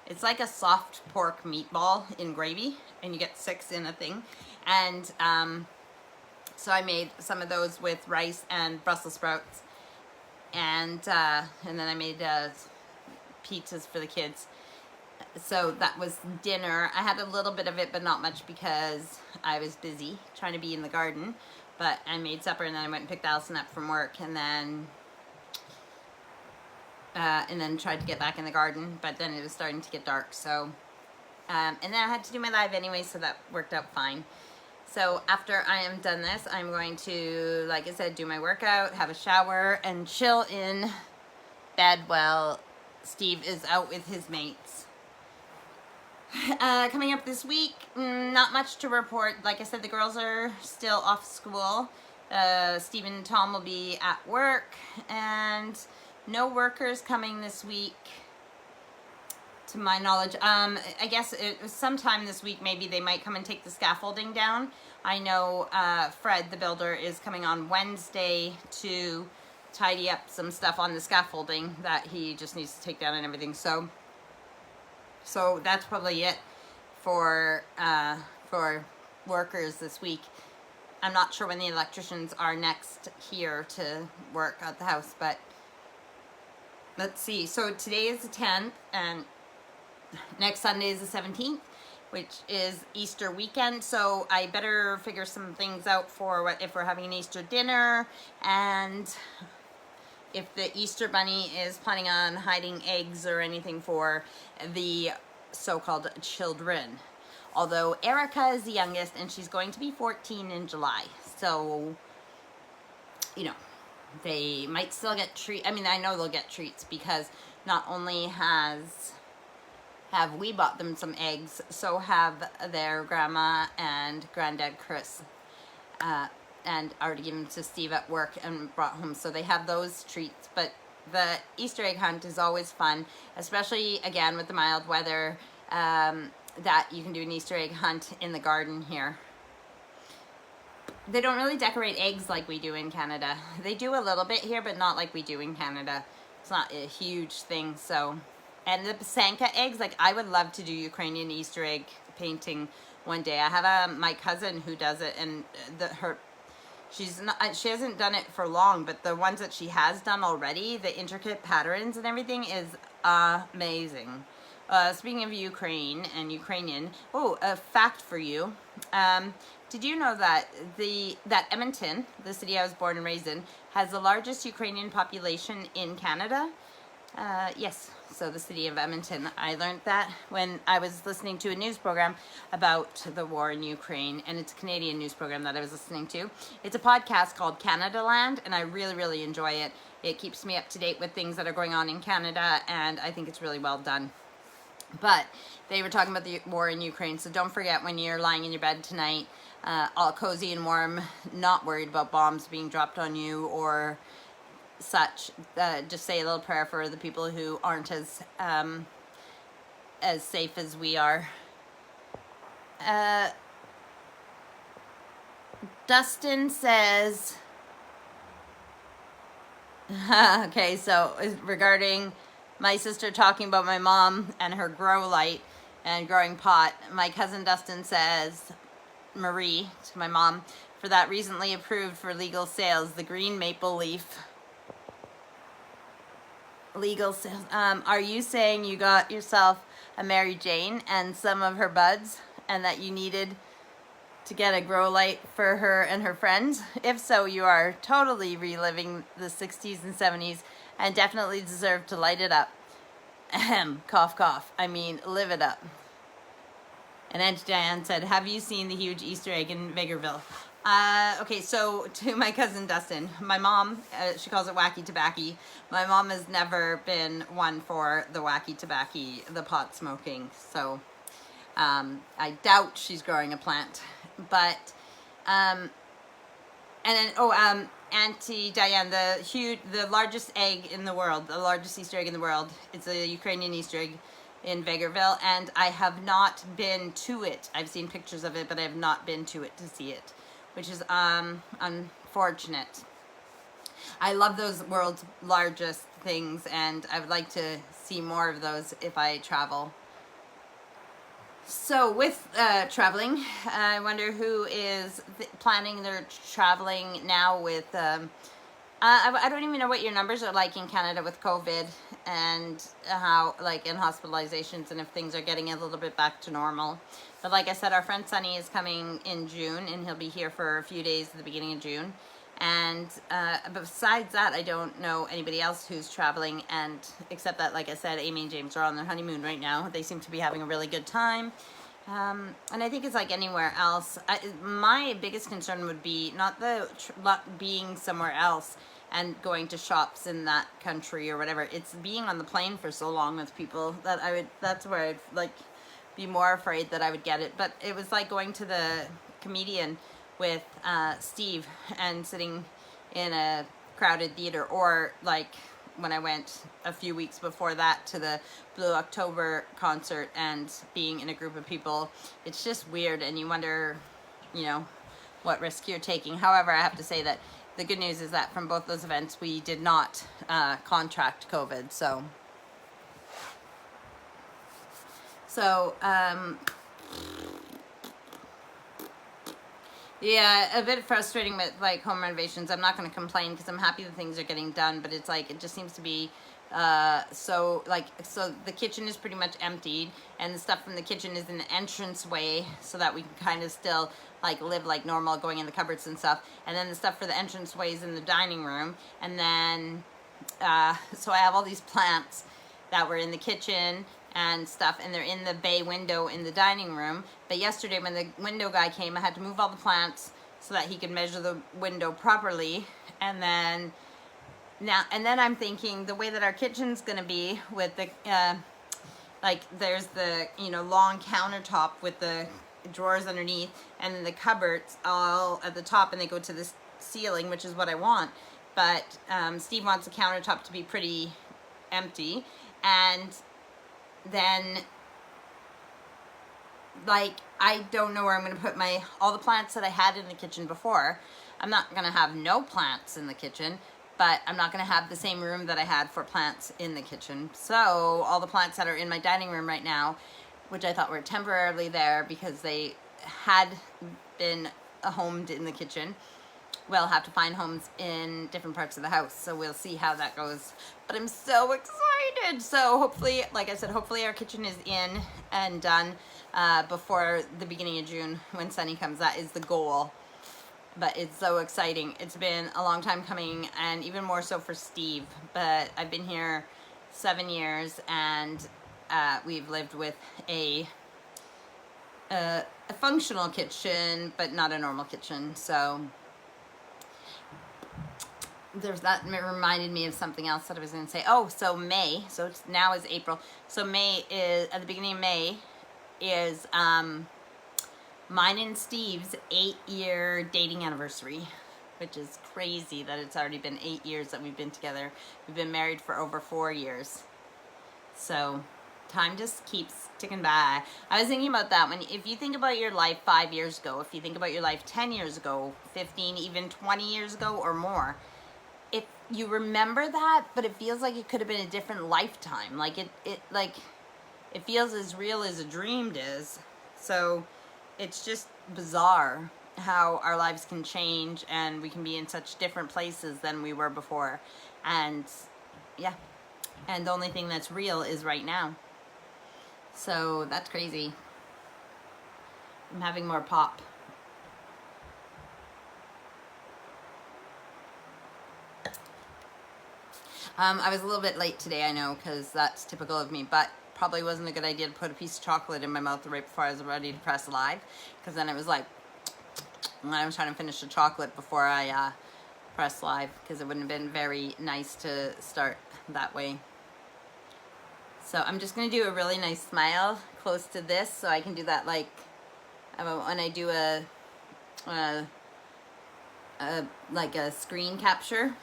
it's like a soft pork meatball in gravy, and you get 6 in a thing. And So I made some of those with rice and Brussels sprouts, and then I made pizzas for the kids. So that was dinner. I had a little bit of it, but not much because I was busy trying to be in the garden. But I made supper, and then I went and picked Allison up from work, and then tried to get back in the garden. But then it was starting to get dark, so and then I had to do my live anyway, so that worked out fine. So after I am done this, I'm going to, like I said, do my workout, have a shower, and chill in bed while Steve is out with his mates. Coming up this week, not much to report. Like I said, the girls are still off school. Steve and Tom will be at work, and no workers coming this week, to my knowledge. I guess it was sometime this week, maybe they might come and take the scaffolding down. I know Fred, the builder, is coming on Wednesday to tidy up some stuff on the scaffolding that he just needs to take down and everything. So that's probably it for workers this week. I'm not sure when the electricians are next here to work at the house, but let's see. So today is the 10th, and next Sunday is the 17th, which is Easter weekend. So I better figure some things out for if we're having an Easter dinner, and if the Easter bunny is planning on hiding eggs or anything for the so-called children. Although Erica is the youngest, and she's going to be 14 in July. So, you know, they might still get treats. I mean, I know they'll get treats, because not only have we bought them some eggs, so have their grandma and granddad Chris, and already given to Steve at work and brought home. So they have those treats. But the Easter egg hunt is always fun, especially again with the mild weather, that you can do an Easter egg hunt in the garden here. They don't really decorate eggs like we do in Canada. They do a little bit here, but not like we do in Canada. It's not a huge thing. So, and the Sanka eggs, like I would love to do Ukrainian Easter egg painting one day. I have my cousin who does it, and she hasn't done it for long, but the ones that she has done already, the intricate patterns and everything is amazing. Speaking of Ukraine and Ukrainian, a fact for you. Did you know that that Edmonton, the city I was born and raised in, has the largest Ukrainian population in Canada? Yes, so the city of Edmonton. I learned that when I was listening to a news program about the war in Ukraine, and it's a Canadian news program that I was listening to. It's a podcast called Canada Land, and I really, really enjoy it. It keeps me up to date with things that are going on in Canada, and I think it's really well done. But they were talking about the war in Ukraine, so don't forget, when you're lying in your bed tonight, all cozy and warm, not worried about bombs being dropped on you or such, just say a little prayer for the people who aren't as safe as we are. Dustin says, okay, so regarding my sister talking about my mom and her grow light and growing pot, my cousin Dustin says, Marie, to my mom, for that recently approved for legal sales, the green maple leaf. Legal sales. Are you saying you got yourself a Mary Jane and some of her buds, and that you needed to get a grow light for her and her friends? If so, you are totally reliving the 60s and 70s and definitely deserve to light it up. Ahem, cough, cough. I mean, live it up. And Aunt Diane said, have you seen the huge Easter egg in Vegreville? Okay, so to my cousin Dustin, my mom, she calls it wacky tobacco. My mom has never been one for the wacky tobacco, the pot smoking. So I doubt she's growing a plant. But, and then, Auntie Diane, the largest egg in the world, the largest Easter egg in the world, it's a Ukrainian Easter egg in Vegreville, and I have not been to it. I've seen pictures of it, but I have not been to it to see it, which is unfortunate. I love those world's largest things, and I would like to see more of those if I travel. So with traveling, I wonder who is planning their traveling now with, I don't even know what your numbers are like in Canada with COVID and how, like, in hospitalizations and if things are getting a little bit back to normal. But like I said, our friend Sunny is coming in June and he'll be here for a few days at the beginning of June. And besides that, I don't know anybody else who's traveling, and except that, like I said, Amy and James are on their honeymoon right now. They seem to be having a really good time. And I think it's like anywhere else. My biggest concern would be not being somewhere else and going to shops in that country or whatever. It's being on the plane for so long with people that that's where I'd like be more afraid that I would get it. But it was like going to the comedian with Steve and sitting in a crowded theater, or like when I went a few weeks before that to the Blue October concert and being in a group of people. It's just weird, and you wonder, you know, what risk you're taking. However, I have to say that the good news is that from both those events we did not contract COVID. Yeah, a bit frustrating with like home renovations. I'm not going to complain because I'm happy that things are getting done, but it's like it just seems to be so the kitchen is pretty much emptied, and the stuff from the kitchen is in the entranceway so that we can kind of still like live like normal, going in the cupboards and stuff. And then the stuff for the entranceway is in the dining room, and then so I have all these plants that were in the kitchen and stuff, and they're in the bay window in the dining room. But yesterday when the window guy came, I had to move all the plants so that he could measure the window properly. And then I'm thinking the way that our kitchen's gonna be with the like there's the, you know, long countertop with the drawers underneath, and then the cupboards all at the top, and they go to the ceiling, which is what I want. But Steve wants the countertop to be pretty empty, and then like I don't know where I'm going to put all the plants that I had in the kitchen before. I'm not going to have no plants in the kitchen, but I'm not going to have the same room that I had for plants in the kitchen. So all the plants that are in my dining room right now, which I thought were temporarily there because they had been homed in the kitchen, we'll have to find homes in different parts of the house. So we'll see how that goes. But I'm so excited. So hopefully, like I said, hopefully our kitchen is in and done before the beginning of June when Sunny comes. That is the goal. But it's so exciting. It's been a long time coming, and even more so for Steve. But I've been here 7 years, and we've lived with a functional kitchen, but not a normal kitchen. So there's that. It reminded me of something else that I was going to say. Oh, so May, so it's now is April. So May is, at the beginning of May, is mine and Steve's 8-year dating anniversary, which is crazy that it's already been 8 years that we've been together. We've been married for over 4 years. So time just keeps ticking by. I was thinking about that if you think about your life 5 years ago, if you think about your life 10 years ago, 15, even 20 years ago or more, if you remember that, but it feels like it could have been a different lifetime. Like it feels as real as a dream is. So it's just bizarre how our lives can change and we can be in such different places than we were before. And yeah, and the only thing that's real is right now. So that's crazy. I'm having more pop. I was a little bit late today, I know, because that's typical of me, but probably wasn't a good idea to put a piece of chocolate in my mouth right before I was ready to press live, because then it was like, I was trying to finish the chocolate before I pressed live, because it wouldn't have been very nice to start that way. So I'm just going to do a really nice smile close to this, so I can do that like when I do like a screen capture.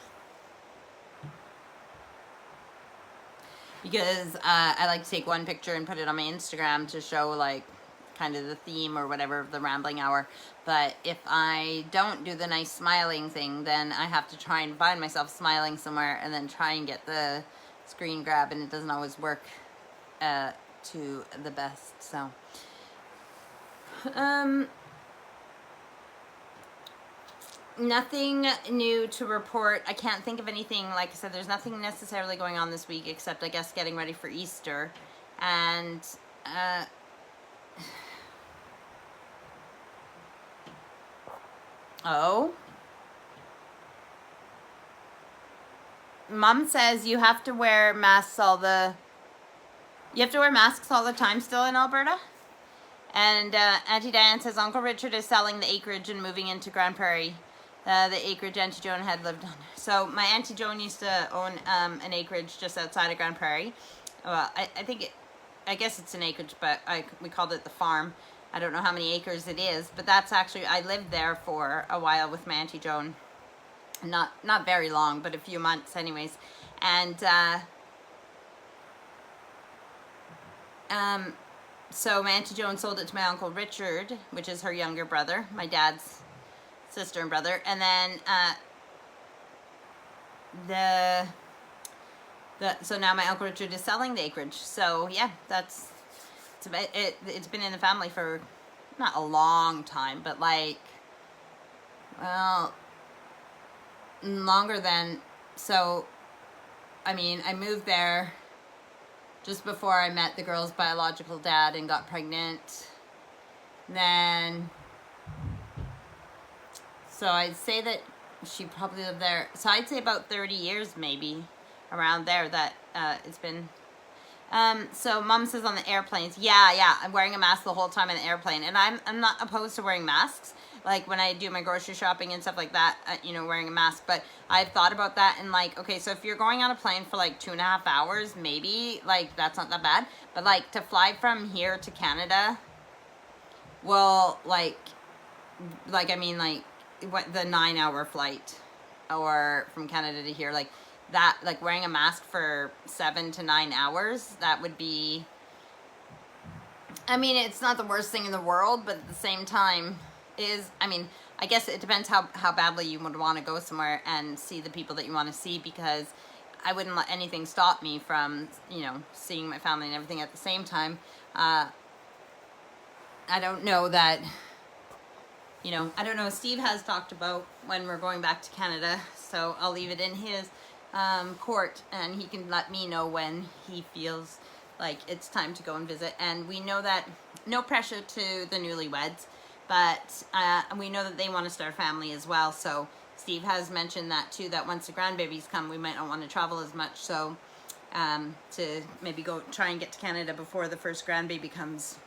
Because I like to take one picture and put it on my Instagram to show like kind of the theme or whatever of the rambling hour. But if I don't do the nice smiling thing, then I have to try and find myself smiling somewhere and then try and get the screen grab, and it doesn't always work to the best. So Nothing new to report. I can't think of anything. Like I said, there's nothing necessarily going on this week except, I guess, getting ready for Easter. And, oh. Mom says you have to wear masks all the time still in Alberta. And Auntie Diane says Uncle Richard is selling the acreage and moving into Grand Prairie. The acreage Auntie Joan had lived on. So my Auntie Joan used to own an acreage just outside of Grand Prairie. Well, I guess it's an acreage, but we called it the farm. I don't know how many acres it is, but that's actually, I lived there for a while with my Auntie Joan. Not very long, but a few months anyways. And so my Auntie Joan sold it to my Uncle Richard, which is her younger brother, my dad's sister and brother. And then so now my Uncle Richard is selling the acreage. So yeah, it's been in the family for not a long time, but like, well, longer than, so I mean, I moved there just before I met the girl's biological dad and got pregnant. Then, so I'd say that she probably lived there, so I'd say about 30 years maybe, around there, that it's been. So Mom says on the airplanes, yeah, I'm wearing a mask the whole time in the airplane, and I'm not opposed to wearing masks, like when I do my grocery shopping and stuff like that, wearing a mask. But I've thought about that, and like, okay, so if you're going on a plane for like 2.5 hours, maybe, like, that's not that bad. But like, to fly from here to Canada, well, like I mean, like, what, the 9-hour flight, or from Canada to here, like that, like wearing a mask for 7 to 9 hours, that would be, I mean, it's not the worst thing in the world, but at the same time I mean, I guess it depends how badly you would want to go somewhere and see the people that you want to see, because I wouldn't let anything stop me from, seeing my family and everything at the same time. I don't know that, I don't know. Steve has talked about when we're going back to Canada, so I'll leave it in his court, and he can let me know when he feels like it's time to go and visit. And we know that, no pressure to the newlyweds, but we know that they want to start a family as well. So Steve has mentioned that too, that once the grandbabies come, we might not want to travel as much. So to maybe go try and get to Canada before the first grandbaby comes.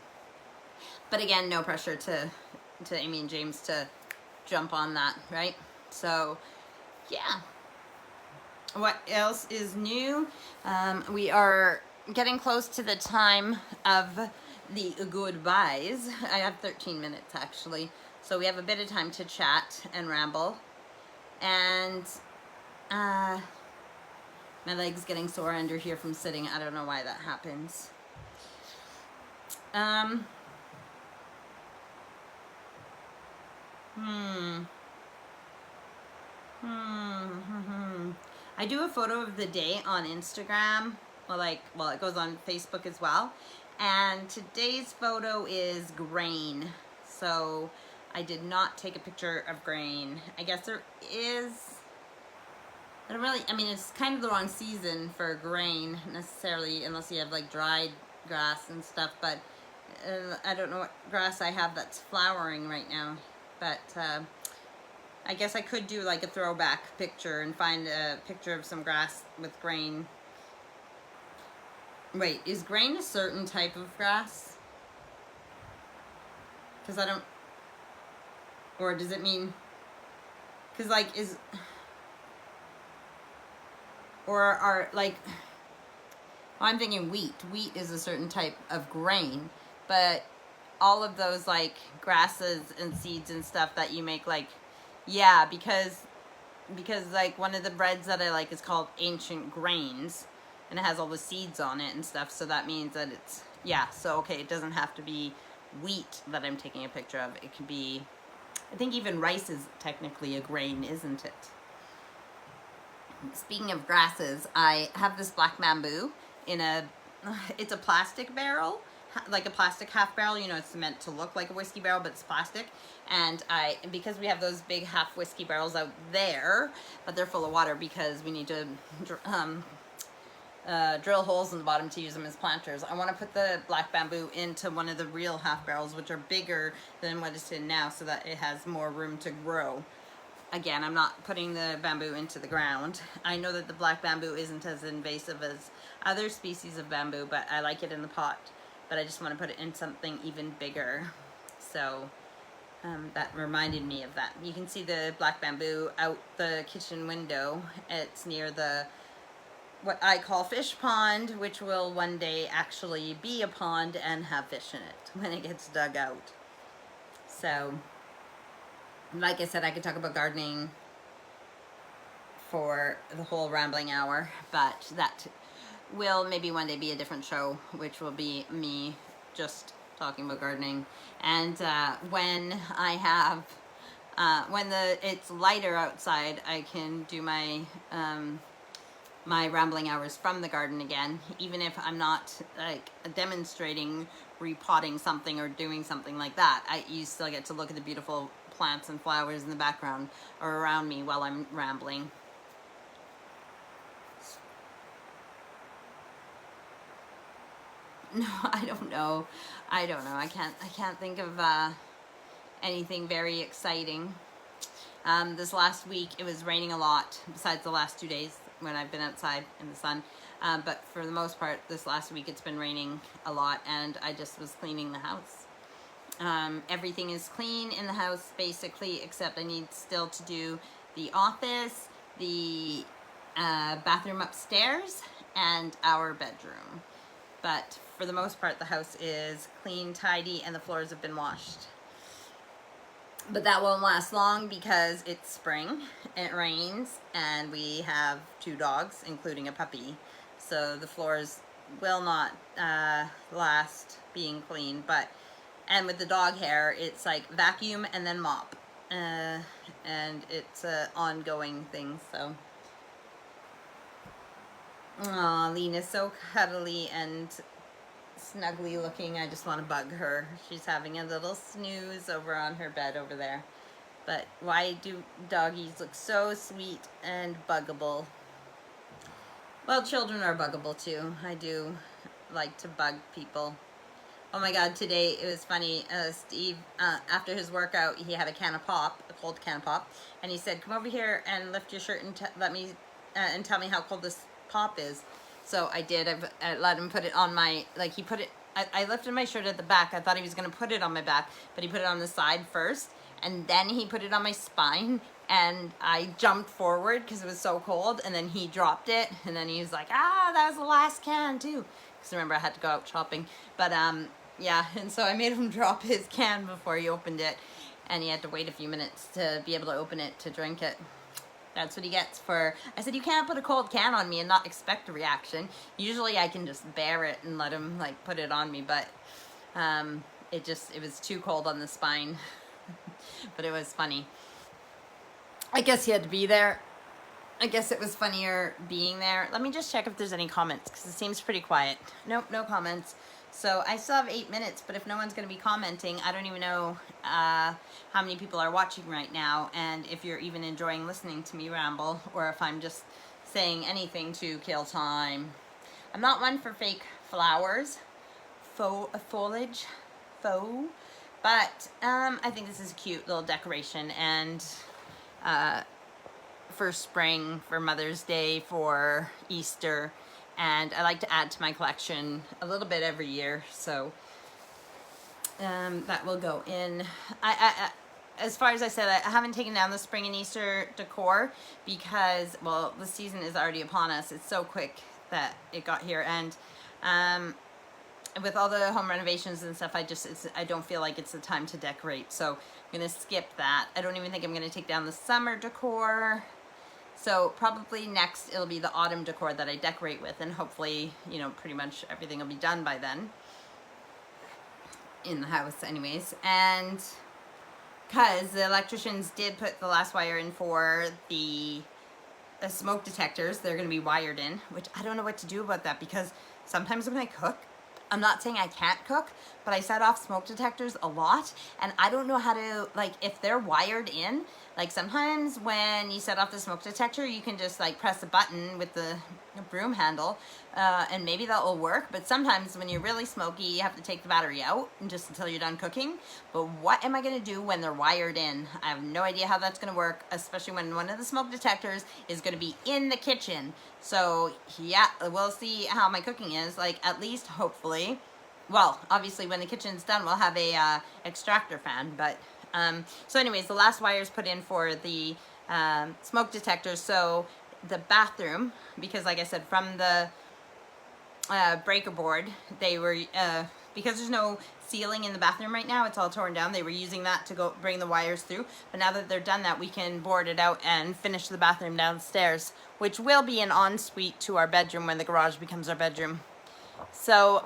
But again, no pressure to Amy and James to jump on that, right? So yeah. What else is new? We are getting close to the time of the goodbyes. I have 13 minutes actually, so we have a bit of time to chat and ramble. And my leg's getting sore under here from sitting. I don't know why that happens. I do a photo of the day on Instagram. Well, it goes on Facebook as well. And today's photo is grain. So I did not take a picture of grain. I guess there is, I mean, it's kind of the wrong season for grain necessarily, unless you have like dried grass and stuff. But I don't know what grass I have that's flowering right now. But I guess I could do like a throwback picture and find a picture of some grass with grain. Wait, is grain a certain type of grass? Because I don't, or does it mean, because like I'm thinking wheat. Wheat is a certain type of grain, but all of those like grasses and seeds and stuff that you make, like, yeah, because like one of the breads that I like is called Ancient Grains, and it has all the seeds on it and stuff, so that means that it's, yeah, so okay, it doesn't have to be wheat that I'm taking a picture of. It could be, I think even rice is technically a grain, isn't it? Speaking of grasses, I have this black bamboo in it's a plastic barrel, like a plastic half barrel. You know, it's meant to look like a whiskey barrel, but it's plastic. And because we have those big half whiskey barrels out there, but they're full of water because we need to drill holes in the bottom to use them as planters. I want to put the black bamboo into one of the real half barrels, which are bigger than what it's in now, so that it has more room to grow. Again, I'm not putting the bamboo into the ground. I know that the black bamboo isn't as invasive as other species of bamboo, but I like it in the pot. But I just want to put it in something even bigger. So that reminded me of that. You can see the black bamboo out the kitchen window. It's near the what I call fish pond, which will one day actually be a pond and have fish in it when it gets dug out. So, like I said, I could talk about gardening for the whole rambling hour, but that will maybe one day be a different show, which will be me just talking about gardening. And when I have, it's lighter outside, I can do my my rambling hours from the garden again, even if I'm not like demonstrating repotting something or doing something like that. You still get to look at the beautiful plants and flowers in the background or around me while I'm rambling. No, I don't know. I can't think of anything very exciting. This last week it was raining a lot, besides the last 2 days when I've been outside in the sun. But for the most part, this last week it's been raining a lot, and I just was cleaning the house. Everything is clean in the house, basically, except I need still to do the office, the bathroom upstairs, and our bedroom. But for the most part, the house is clean, tidy, and the floors have been washed. But that won't last long because it's spring, it rains, and we have 2 dogs, including a puppy. So the floors will not last being clean. And with the dog hair, it's like vacuum and then mop. And it's an ongoing thing, so. Aw, Lena's so cuddly and snuggly looking. I just want to bug her. She's having a little snooze over on her bed over there. But why do doggies look so sweet and buggable? Well, children are buggable too. I do like to bug people. Oh my God, today it was funny. Steve, after his workout, he had a can of pop, a cold can of pop, and he said, "Come over here and lift your shirt and let me and tell me how cold this pop is." So I did. I let him put it on my, like he put it, I lifted my shirt at the back. I thought he was going to put it on my back, but he put it on the side first, and then he put it on my spine, and I jumped forward because it was so cold, and then he dropped it, and then he was like, that was the last can too. Because remember, I had to go out shopping. But yeah, and so I made him drop his can before he opened it, and he had to wait a few minutes to be able to open it to drink it. That's what he gets for, I said, you can't put a cold can on me and not expect a reaction. Usually I can just bear it and let him like put it on me, but it was too cold on the spine. But it was funny. I guess he had to be there. I guess it was funnier being there. Let me just check if there's any comments, because it seems pretty quiet. Nope, no comments. So I still have 8 minutes, but if no one's going to be commenting, I don't even know how many people are watching right now, and if you're even enjoying listening to me ramble, or if I'm just saying anything to kill time. I'm not one for fake flowers, foliage, but I think this is a cute little decoration, and for spring, for Mother's Day, for Easter, and I like to add to my collection a little bit every year, so that will go in. As far as I said, I haven't taken down the spring and Easter decor because, well, the season is already upon us. It's so quick that it got here, and with all the home renovations and stuff, I don't feel like it's the time to decorate, so I'm gonna skip that. I don't even think I'm gonna take down the summer decor. So probably next it'll be the autumn decor that I decorate with, and hopefully, you know, pretty much everything will be done by then. In the house anyways. And because the electricians did put the last wire in for the smoke detectors, they're going to be wired in, which I don't know what to do about that, because sometimes when I cook, I'm not saying I can't cook, but I set off smoke detectors a lot, and I don't know how to, like, if they're wired in, like sometimes when you set off the smoke detector, you can just like press a button with the broom handle, and maybe that will work, but sometimes when you're really smoky, you have to take the battery out and just until you're done cooking. But what am I gonna do when they're wired in? I have no idea how that's gonna work, especially when one of the smoke detectors is gonna be in the kitchen. So yeah, we'll see how my cooking is, like at least hopefully. Well, obviously when the kitchen's done, we'll have a extractor fan, but so anyways, the last wires put in for the smoke detector. So the bathroom, because like I said, from the breaker board, they were, because there's no ceiling in the bathroom right now, it's all torn down, they were using that to go bring the wires through. But now that they're done that, we can board it out and finish the bathroom downstairs, which will be an ensuite to our bedroom when the garage becomes our bedroom. So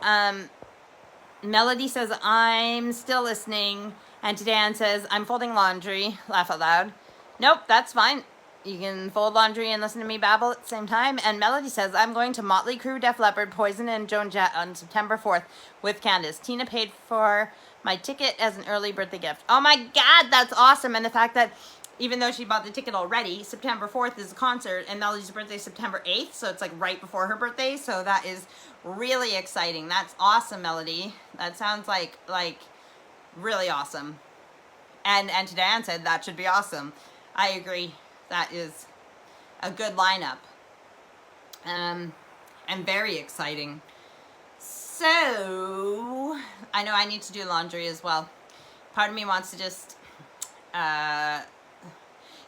Melody says, I'm still listening. And Dan says, I'm folding laundry. Laugh out loud. Nope, that's fine. You can fold laundry and listen to me babble at the same time. And Melody says, I'm going to Motley Crue, Def Leppard, Poison, and Joan Jett on September 4th with Candace. Tina paid for my ticket as an early birthday gift. Oh my God, that's awesome. And the fact that even though she bought the ticket already, September 4th is a concert, and Melody's birthday is September 8th, so it's like right before her birthday, so that is really exciting. That's awesome, Melody. That sounds like really awesome. And to Diane said that should be awesome. I agree. That is a good lineup. And very exciting. So, I know I need to do laundry as well. Part of me wants to just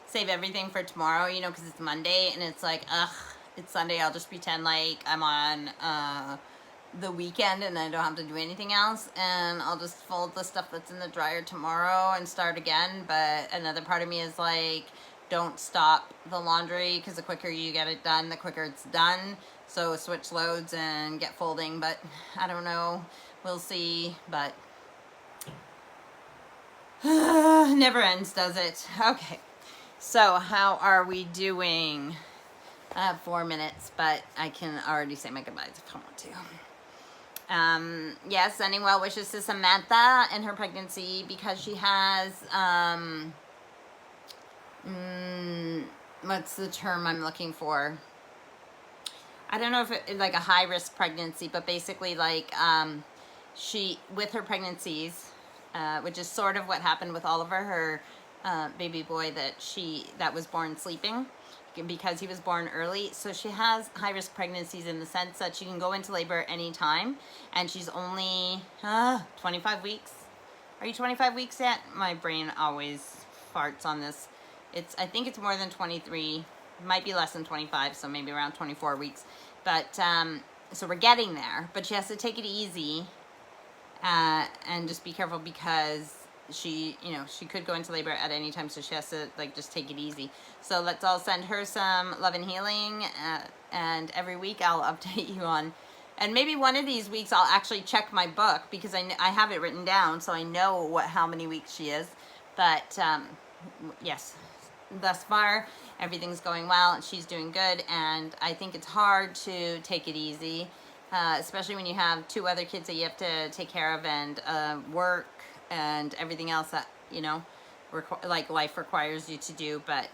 save everything for tomorrow, you know, because it's Monday, and it's like, ugh, it's Sunday, I'll just pretend like I'm on the weekend and I don't have to do anything else, and I'll just fold the stuff that's in the dryer tomorrow and start again. But another part of me is like, don't stop the laundry, because the quicker you get it done, the quicker it's done. So switch loads and get folding, but I don't know, we'll see. But never ends, does it? Okay, so how are we doing? I have 4 minutes, but I can already say my goodbyes if I want to. Yes, sending well wishes to Samantha and her pregnancy, because she has, what's the term I'm looking for? I don't know if it's like a high-risk pregnancy, but basically like, she, with her pregnancies, which is sort of what happened with Oliver, her baby boy that was born sleeping, because he was born early. So she has high-risk pregnancies in the sense that she can go into labor anytime, and she's only 25 weeks. Are you 25 weeks yet? My brain always farts on this. I think it's more than 23, might be less than 25, so maybe around 24 weeks. But so we're getting there, but she has to take it easy and just be careful, because she could go into labor at any time, so she has to like just take it easy. So let's all send her some love and healing, and every week I'll update you on, and maybe one of these weeks I'll actually check my book, because I have it written down, so I know how many weeks she is. But yes, thus far everything's going well, and she's doing good, and I think it's hard to take it easy, especially when you have 2 other kids that you have to take care of, and work and everything else that, you know, like life requires you to do. But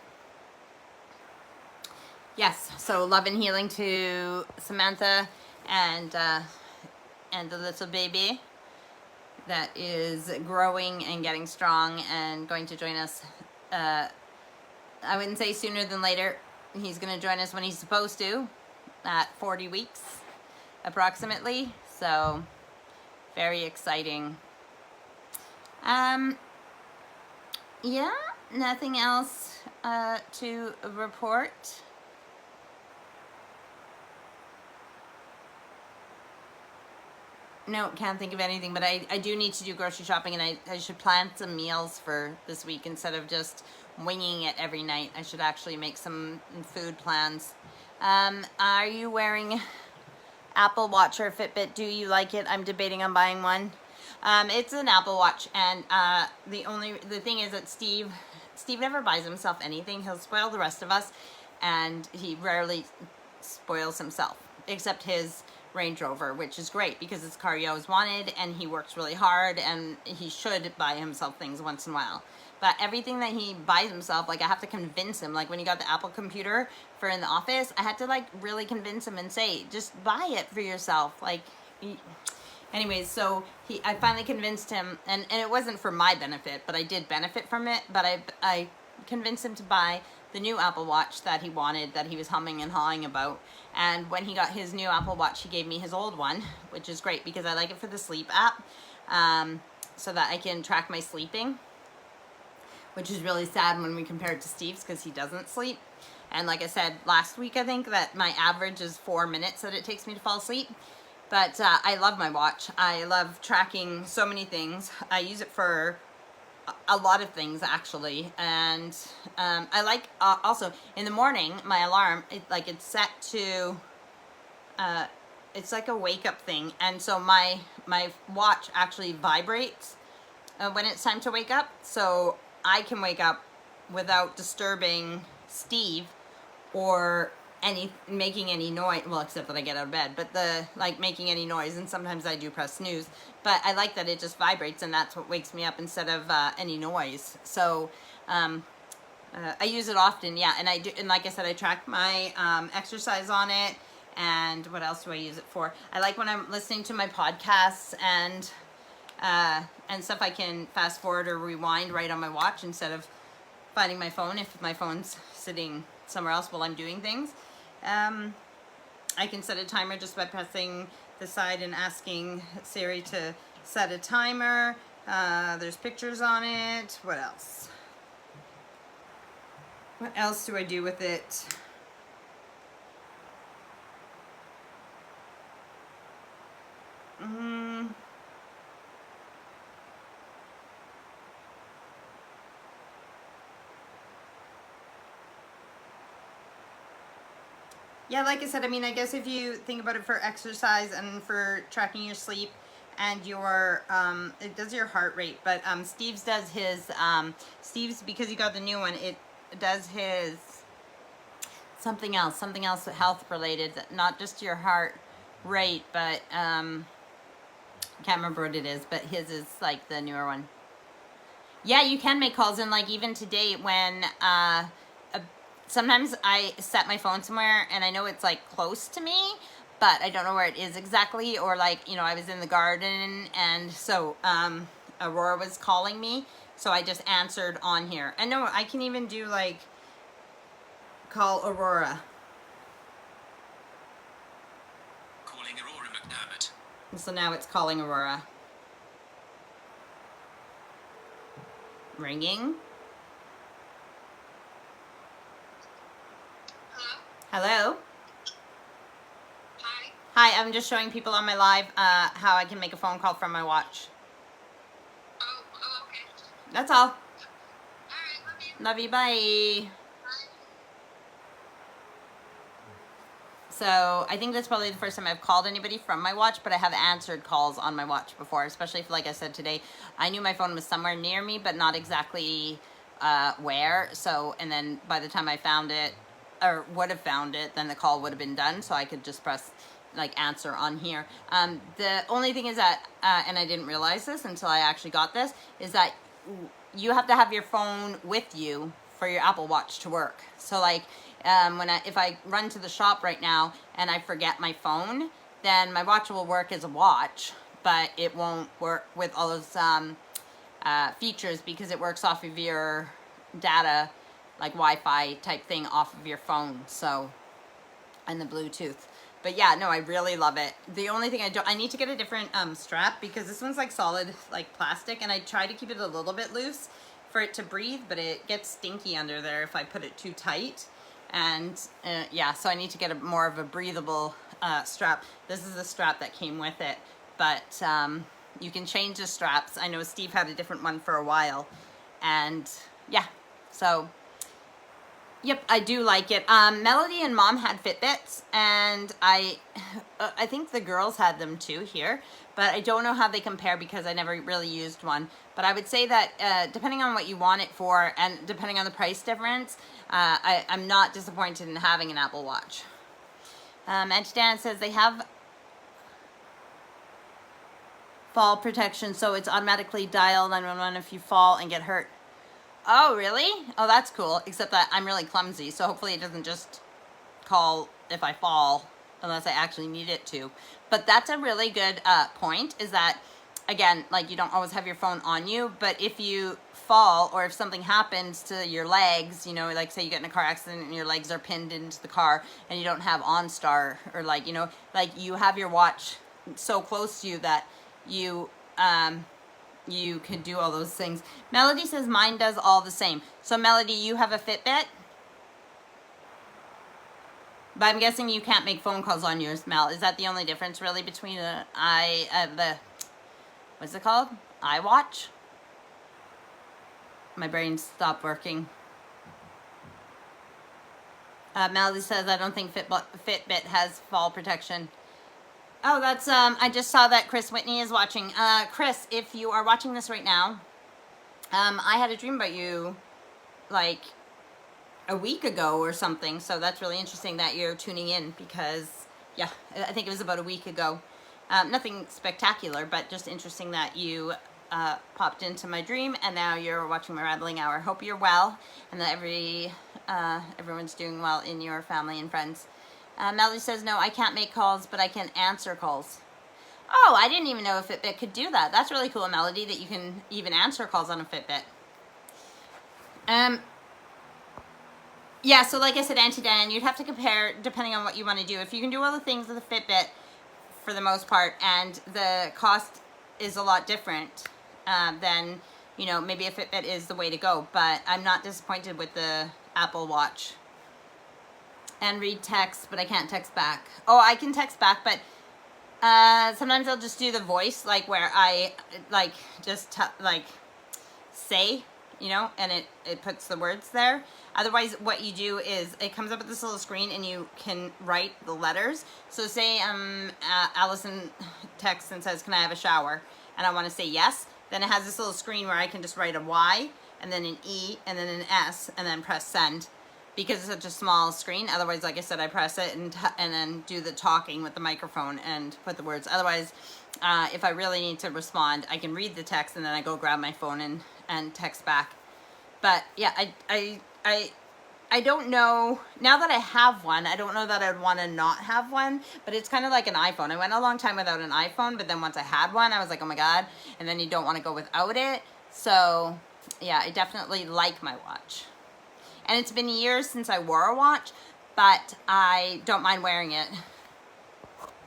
yes, so love and healing to Samantha and the little baby that is growing and getting strong and going to join us. I wouldn't say sooner than later. He's going to join us when he's supposed to, at 40 weeks approximately. So very exciting. Yeah, nothing else to report. No, can't think of anything, but I do need to do grocery shopping, and I should plan some meals for this week instead of just winging it every night. I should actually make some food plans. Are you wearing Apple Watch or Fitbit? Do you like it? I'm debating on buying one. It's an Apple Watch, and the thing is that Steve never buys himself anything. He'll spoil the rest of us, and he rarely spoils himself, except his Range Rover, which is great because it's a car he always wanted, and he works really hard, and he should buy himself things once in a while. But everything that he buys himself, like I have to convince him. Like when he got the Apple computer for in the office, I had to like really convince him and say, just buy it for yourself. Like, anyways, so I finally convinced him, and it wasn't for my benefit, but I did benefit from it. But I convinced him to buy the new Apple Watch that he wanted, that he was humming and hawing about. And when he got his new Apple Watch, he gave me his old one, which is great because I like it for the sleep app, so that I can track my sleeping, which is really sad when we compare it to Steve's because he doesn't sleep. And like I said last week, I think that my average is 4 minutes that it takes me to fall asleep. But I love my watch. I love tracking so many things. I use it for a lot of things actually, and I like also in the morning my alarm, it's set to it's like a wake up thing, and so my watch actually vibrates when it's time to wake up, so I can wake up without disturbing Steve or making any noise, well, except that I get out of bed, but making any noise, and sometimes I do press snooze, but I like that it just vibrates, and that's what wakes me up instead of any noise. So I use it often, yeah, and I do, and like I said, I track my exercise on it. And what else do I use it for? I like when I'm listening to my podcasts and stuff, I can fast forward or rewind right on my watch instead of finding my phone if my phone's sitting somewhere else while I'm doing things. I can set a timer just by pressing the side and asking Siri to set a timer. There's pictures on it. What else? What else do I do with it? Yeah, like I said, I mean, I guess if you think about it for exercise and for tracking your sleep and your, it does your heart rate, but Steve's does his, Steve's, because he got the new one, it does his something else health related, not just your heart rate, but I can't remember what it is, but his is like the newer one. Yeah, you can make calls, and like even today when sometimes I set my phone somewhere and I know it's like close to me, but I don't know where it is exactly, or like, you know, I was in the garden and so Aurora was calling me, so I just answered on here. And no, I can even do like call Aurora. Calling Aurora McDermott. So now it's calling Aurora. Ringing. Hello? Hi. Hi, I'm just showing people on my live how I can make a phone call from my watch. Oh, okay. That's all. All right, Love you, bye. Bye. So I think that's probably the first time I've called anybody from my watch, but I have answered calls on my watch before, especially if, like I said today, I knew my phone was somewhere near me, but not exactly where. So, and then by the time I found it, or would have found it, then the call would have been done, so I could just press like answer on here. The only thing is that, and I didn't realize this until I actually got this, is that you have to have your phone with you for your Apple Watch to work. So like if I run to the shop right now and I forget my phone, then my watch will work as a watch, but it won't work with all those features because it works off of your data, like Wi-Fi type thing off of your phone, so, and the Bluetooth. But yeah, no, I really love it. The only thing I need to get a different strap because this one's like solid, like plastic, and I try to keep it a little bit loose for it to breathe, but it gets stinky under there if I put it too tight. And yeah, so I need to get more of a breathable strap. This is the strap that came with it, but you can change the straps. I know Steve had a different one for a while, and yeah, so yep, I do like it. Melody and Mom had Fitbits, and I think the girls had them too here, but I don't know how they compare because I never really used one. But I would say that depending on what you want it for, and depending on the price difference, I'm not disappointed in having an Apple Watch. And Dan says they have fall protection, so it's automatically dial 911 if you fall and get hurt. Oh, really? Oh, that's cool. Except that I'm really clumsy, so hopefully it doesn't just call if I fall, unless I actually need it to. But that's a really good point, is that, again, like, you don't always have your phone on you, but if you fall or if something happens to your legs, you know, like say you get in a car accident and your legs are pinned into the car and you don't have OnStar, or like, you know, like you have your watch so close to you that you can do all those things. Melody says mine does all the same. So Melody, you have a Fitbit? But I'm guessing you can't make phone calls on yours, Mel. Is that the only difference really between the what's it called? iWatch? My brain stopped working. Melody says, I don't think Fitbit has fall protection. Oh, that's, I just saw that Chris Whitney is watching. Chris, if you are watching this right now, I had a dream about you, like, a week ago or something, so that's really interesting that you're tuning in, because, yeah, I think it was about a week ago. Nothing spectacular, but just interesting that you popped into my dream, and now you're watching my Rattling Hour. Hope you're well, and that everyone's doing well in your family and friends. Melody says, no, I can't make calls, but I can answer calls. Oh, I didn't even know a Fitbit could do that. That's really cool, Melody, that you can even answer calls on a Fitbit. Yeah, so like I said, Auntie Dan, you'd have to compare depending on what you want to do. If you can do all the things with a Fitbit, for the most part, and the cost is a lot different, then, you know, maybe a Fitbit is the way to go. But I'm not disappointed with the Apple Watch. And read text, but I can't text back. Oh, I can text back, but sometimes I'll just do the voice, like where I like just like say, you know, and it puts the words there. Otherwise, what you do is it comes up with this little screen and you can write the letters. So say Allison texts and says, can I have a shower? And I want to say yes. Then it has this little screen where I can just write a Y and then an E and then an S and then press send. Because it's such a small screen. Otherwise, like I said, I press it and then do the talking with the microphone and put the words. Otherwise, if I really need to respond, I can read the text and then I go grab my phone and text back. But yeah, I don't know. Now that I have one, I don't know that I'd want to not have one. But it's kind of like an iPhone. I went a long time without an iPhone, but then once I had one, I was like, oh my God. And then you don't want to go without it. So yeah, I definitely like my watch. And it's been years since I wore a watch, but I don't mind wearing it.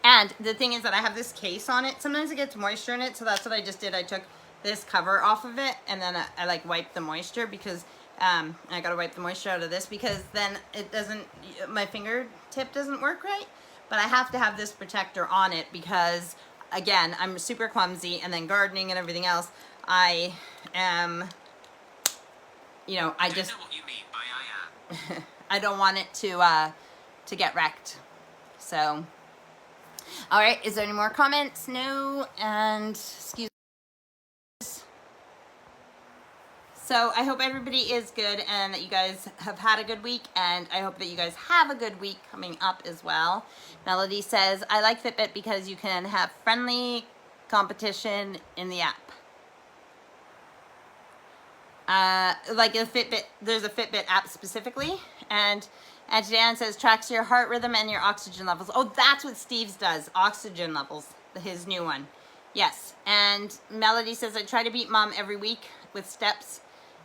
And the thing is that I have this case on it. Sometimes it gets moisture in it, so that's what I just did. I took this cover off of it, and then I like wiped the moisture, because I gotta wipe the moisture out of this, because then it doesn't, my fingertip doesn't work right. But I have to have this protector on it because, again, I'm super clumsy, and then gardening and everything else, I am, you know, I just... know what you mean by I am. I don't want it to get wrecked. So, all right. Is there any more comments? No. And excuse me. So I hope everybody is good and that you guys have had a good week, and I hope that you guys have a good week coming up as well. Melody says, I like Fitbit because you can have friendly competition in the app. Like a Fitbit, there's a Fitbit app specifically, and Dan says tracks your heart rhythm and your oxygen levels. Oh, that's what Steve's does, oxygen levels, his new one. Yes, and Melody says I try to beat Mom every week with steps,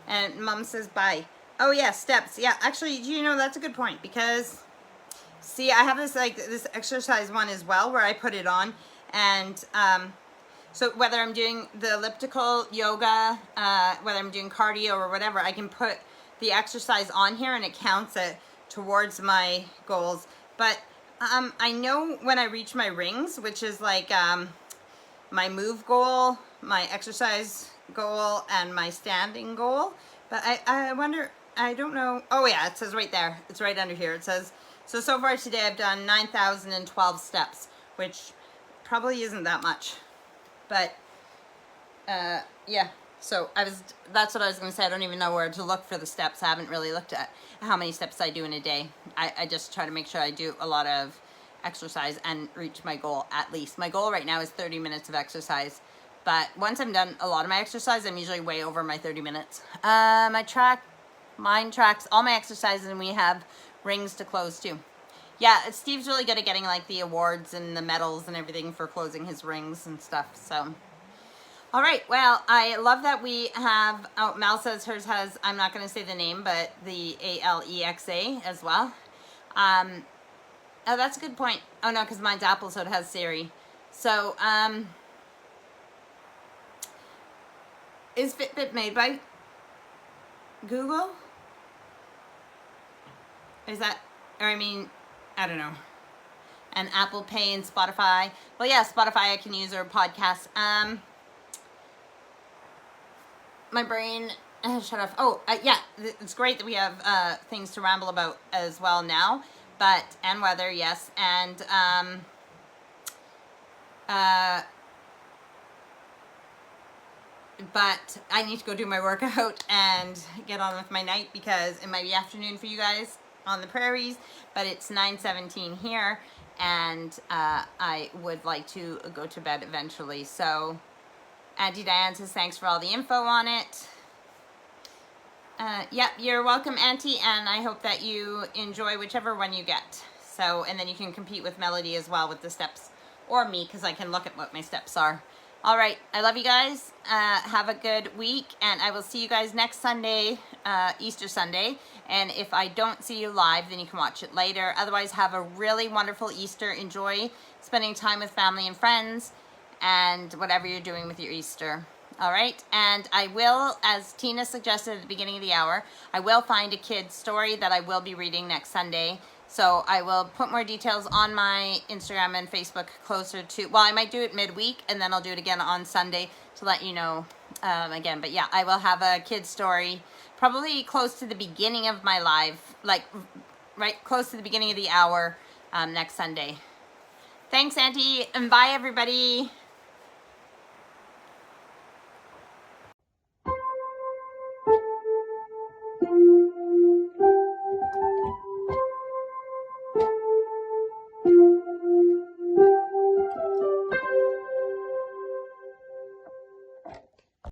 and Mom says bye. Oh yeah, steps. Yeah, actually, you know, that's a good point, because see, I have this like this exercise one as well where I put it on, and so whether I'm doing the elliptical yoga, whether I'm doing cardio or whatever, I can put the exercise on here and it counts it towards my goals. But I know when I reach my rings, which is like my move goal, my exercise goal, and my standing goal. But I wonder, I don't know. Oh yeah, it says right there. It's right under here. It says, so far today I've done 9,012 steps, which probably isn't that much. But, yeah, so that's what I was going to say. I don't even know where to look for the steps. I haven't really looked at how many steps I do in a day. I just try to make sure I do a lot of exercise and reach my goal at least. My goal right now is 30 minutes of exercise, But once I'm done a lot of my exercise, I'm usually way over my 30 minutes. Mine tracks all my exercises, and we have rings to close too. Yeah, Steve's really good at getting like the awards and the medals and everything for closing his rings and stuff. So, all right. Well, I love that we have. Oh, Mel says hers has. I'm not going to say the name, but the Alexa as well. Oh, that's a good point. Oh no, because mine's Apple, so it has Siri. So, is Fitbit made by Google? Is that, or I mean, I don't know. And Apple Pay and Spotify. Well, yeah, Spotify I can use, or podcast. My brain shut off. Oh, yeah, it's great that we have things to ramble about as well now. But, and weather, yes. And, but I need to go do my workout and get on with my night, because it might be afternoon for you guys on the prairies, but it's 9:17 here, and I would like to go to bed eventually. So Auntie Diane says thanks for all the info on it. Yep, you're welcome, Auntie, and I hope that you enjoy whichever one you get. So, and then you can compete with Melody as well with the steps, or me, because I can look at what my steps are. All right, I love you guys. Have a good week, and I will see you guys next Sunday, Easter Sunday. And if I don't see you live, then you can watch it later. Otherwise, have a really wonderful Easter. Enjoy spending time with family and friends, and whatever you're doing with your Easter. All right, and I will, as Tina suggested at the beginning of the hour, I will find a kid's story that I will be reading next Sunday. So I will put more details on my Instagram and Facebook closer to, well, I might do it midweek, and then I'll do it again on Sunday to let you know again. But yeah, I will have a kid's story probably close to the beginning of my live, like right close to the beginning of the hour next Sunday. Thanks, Auntie, and bye, everybody.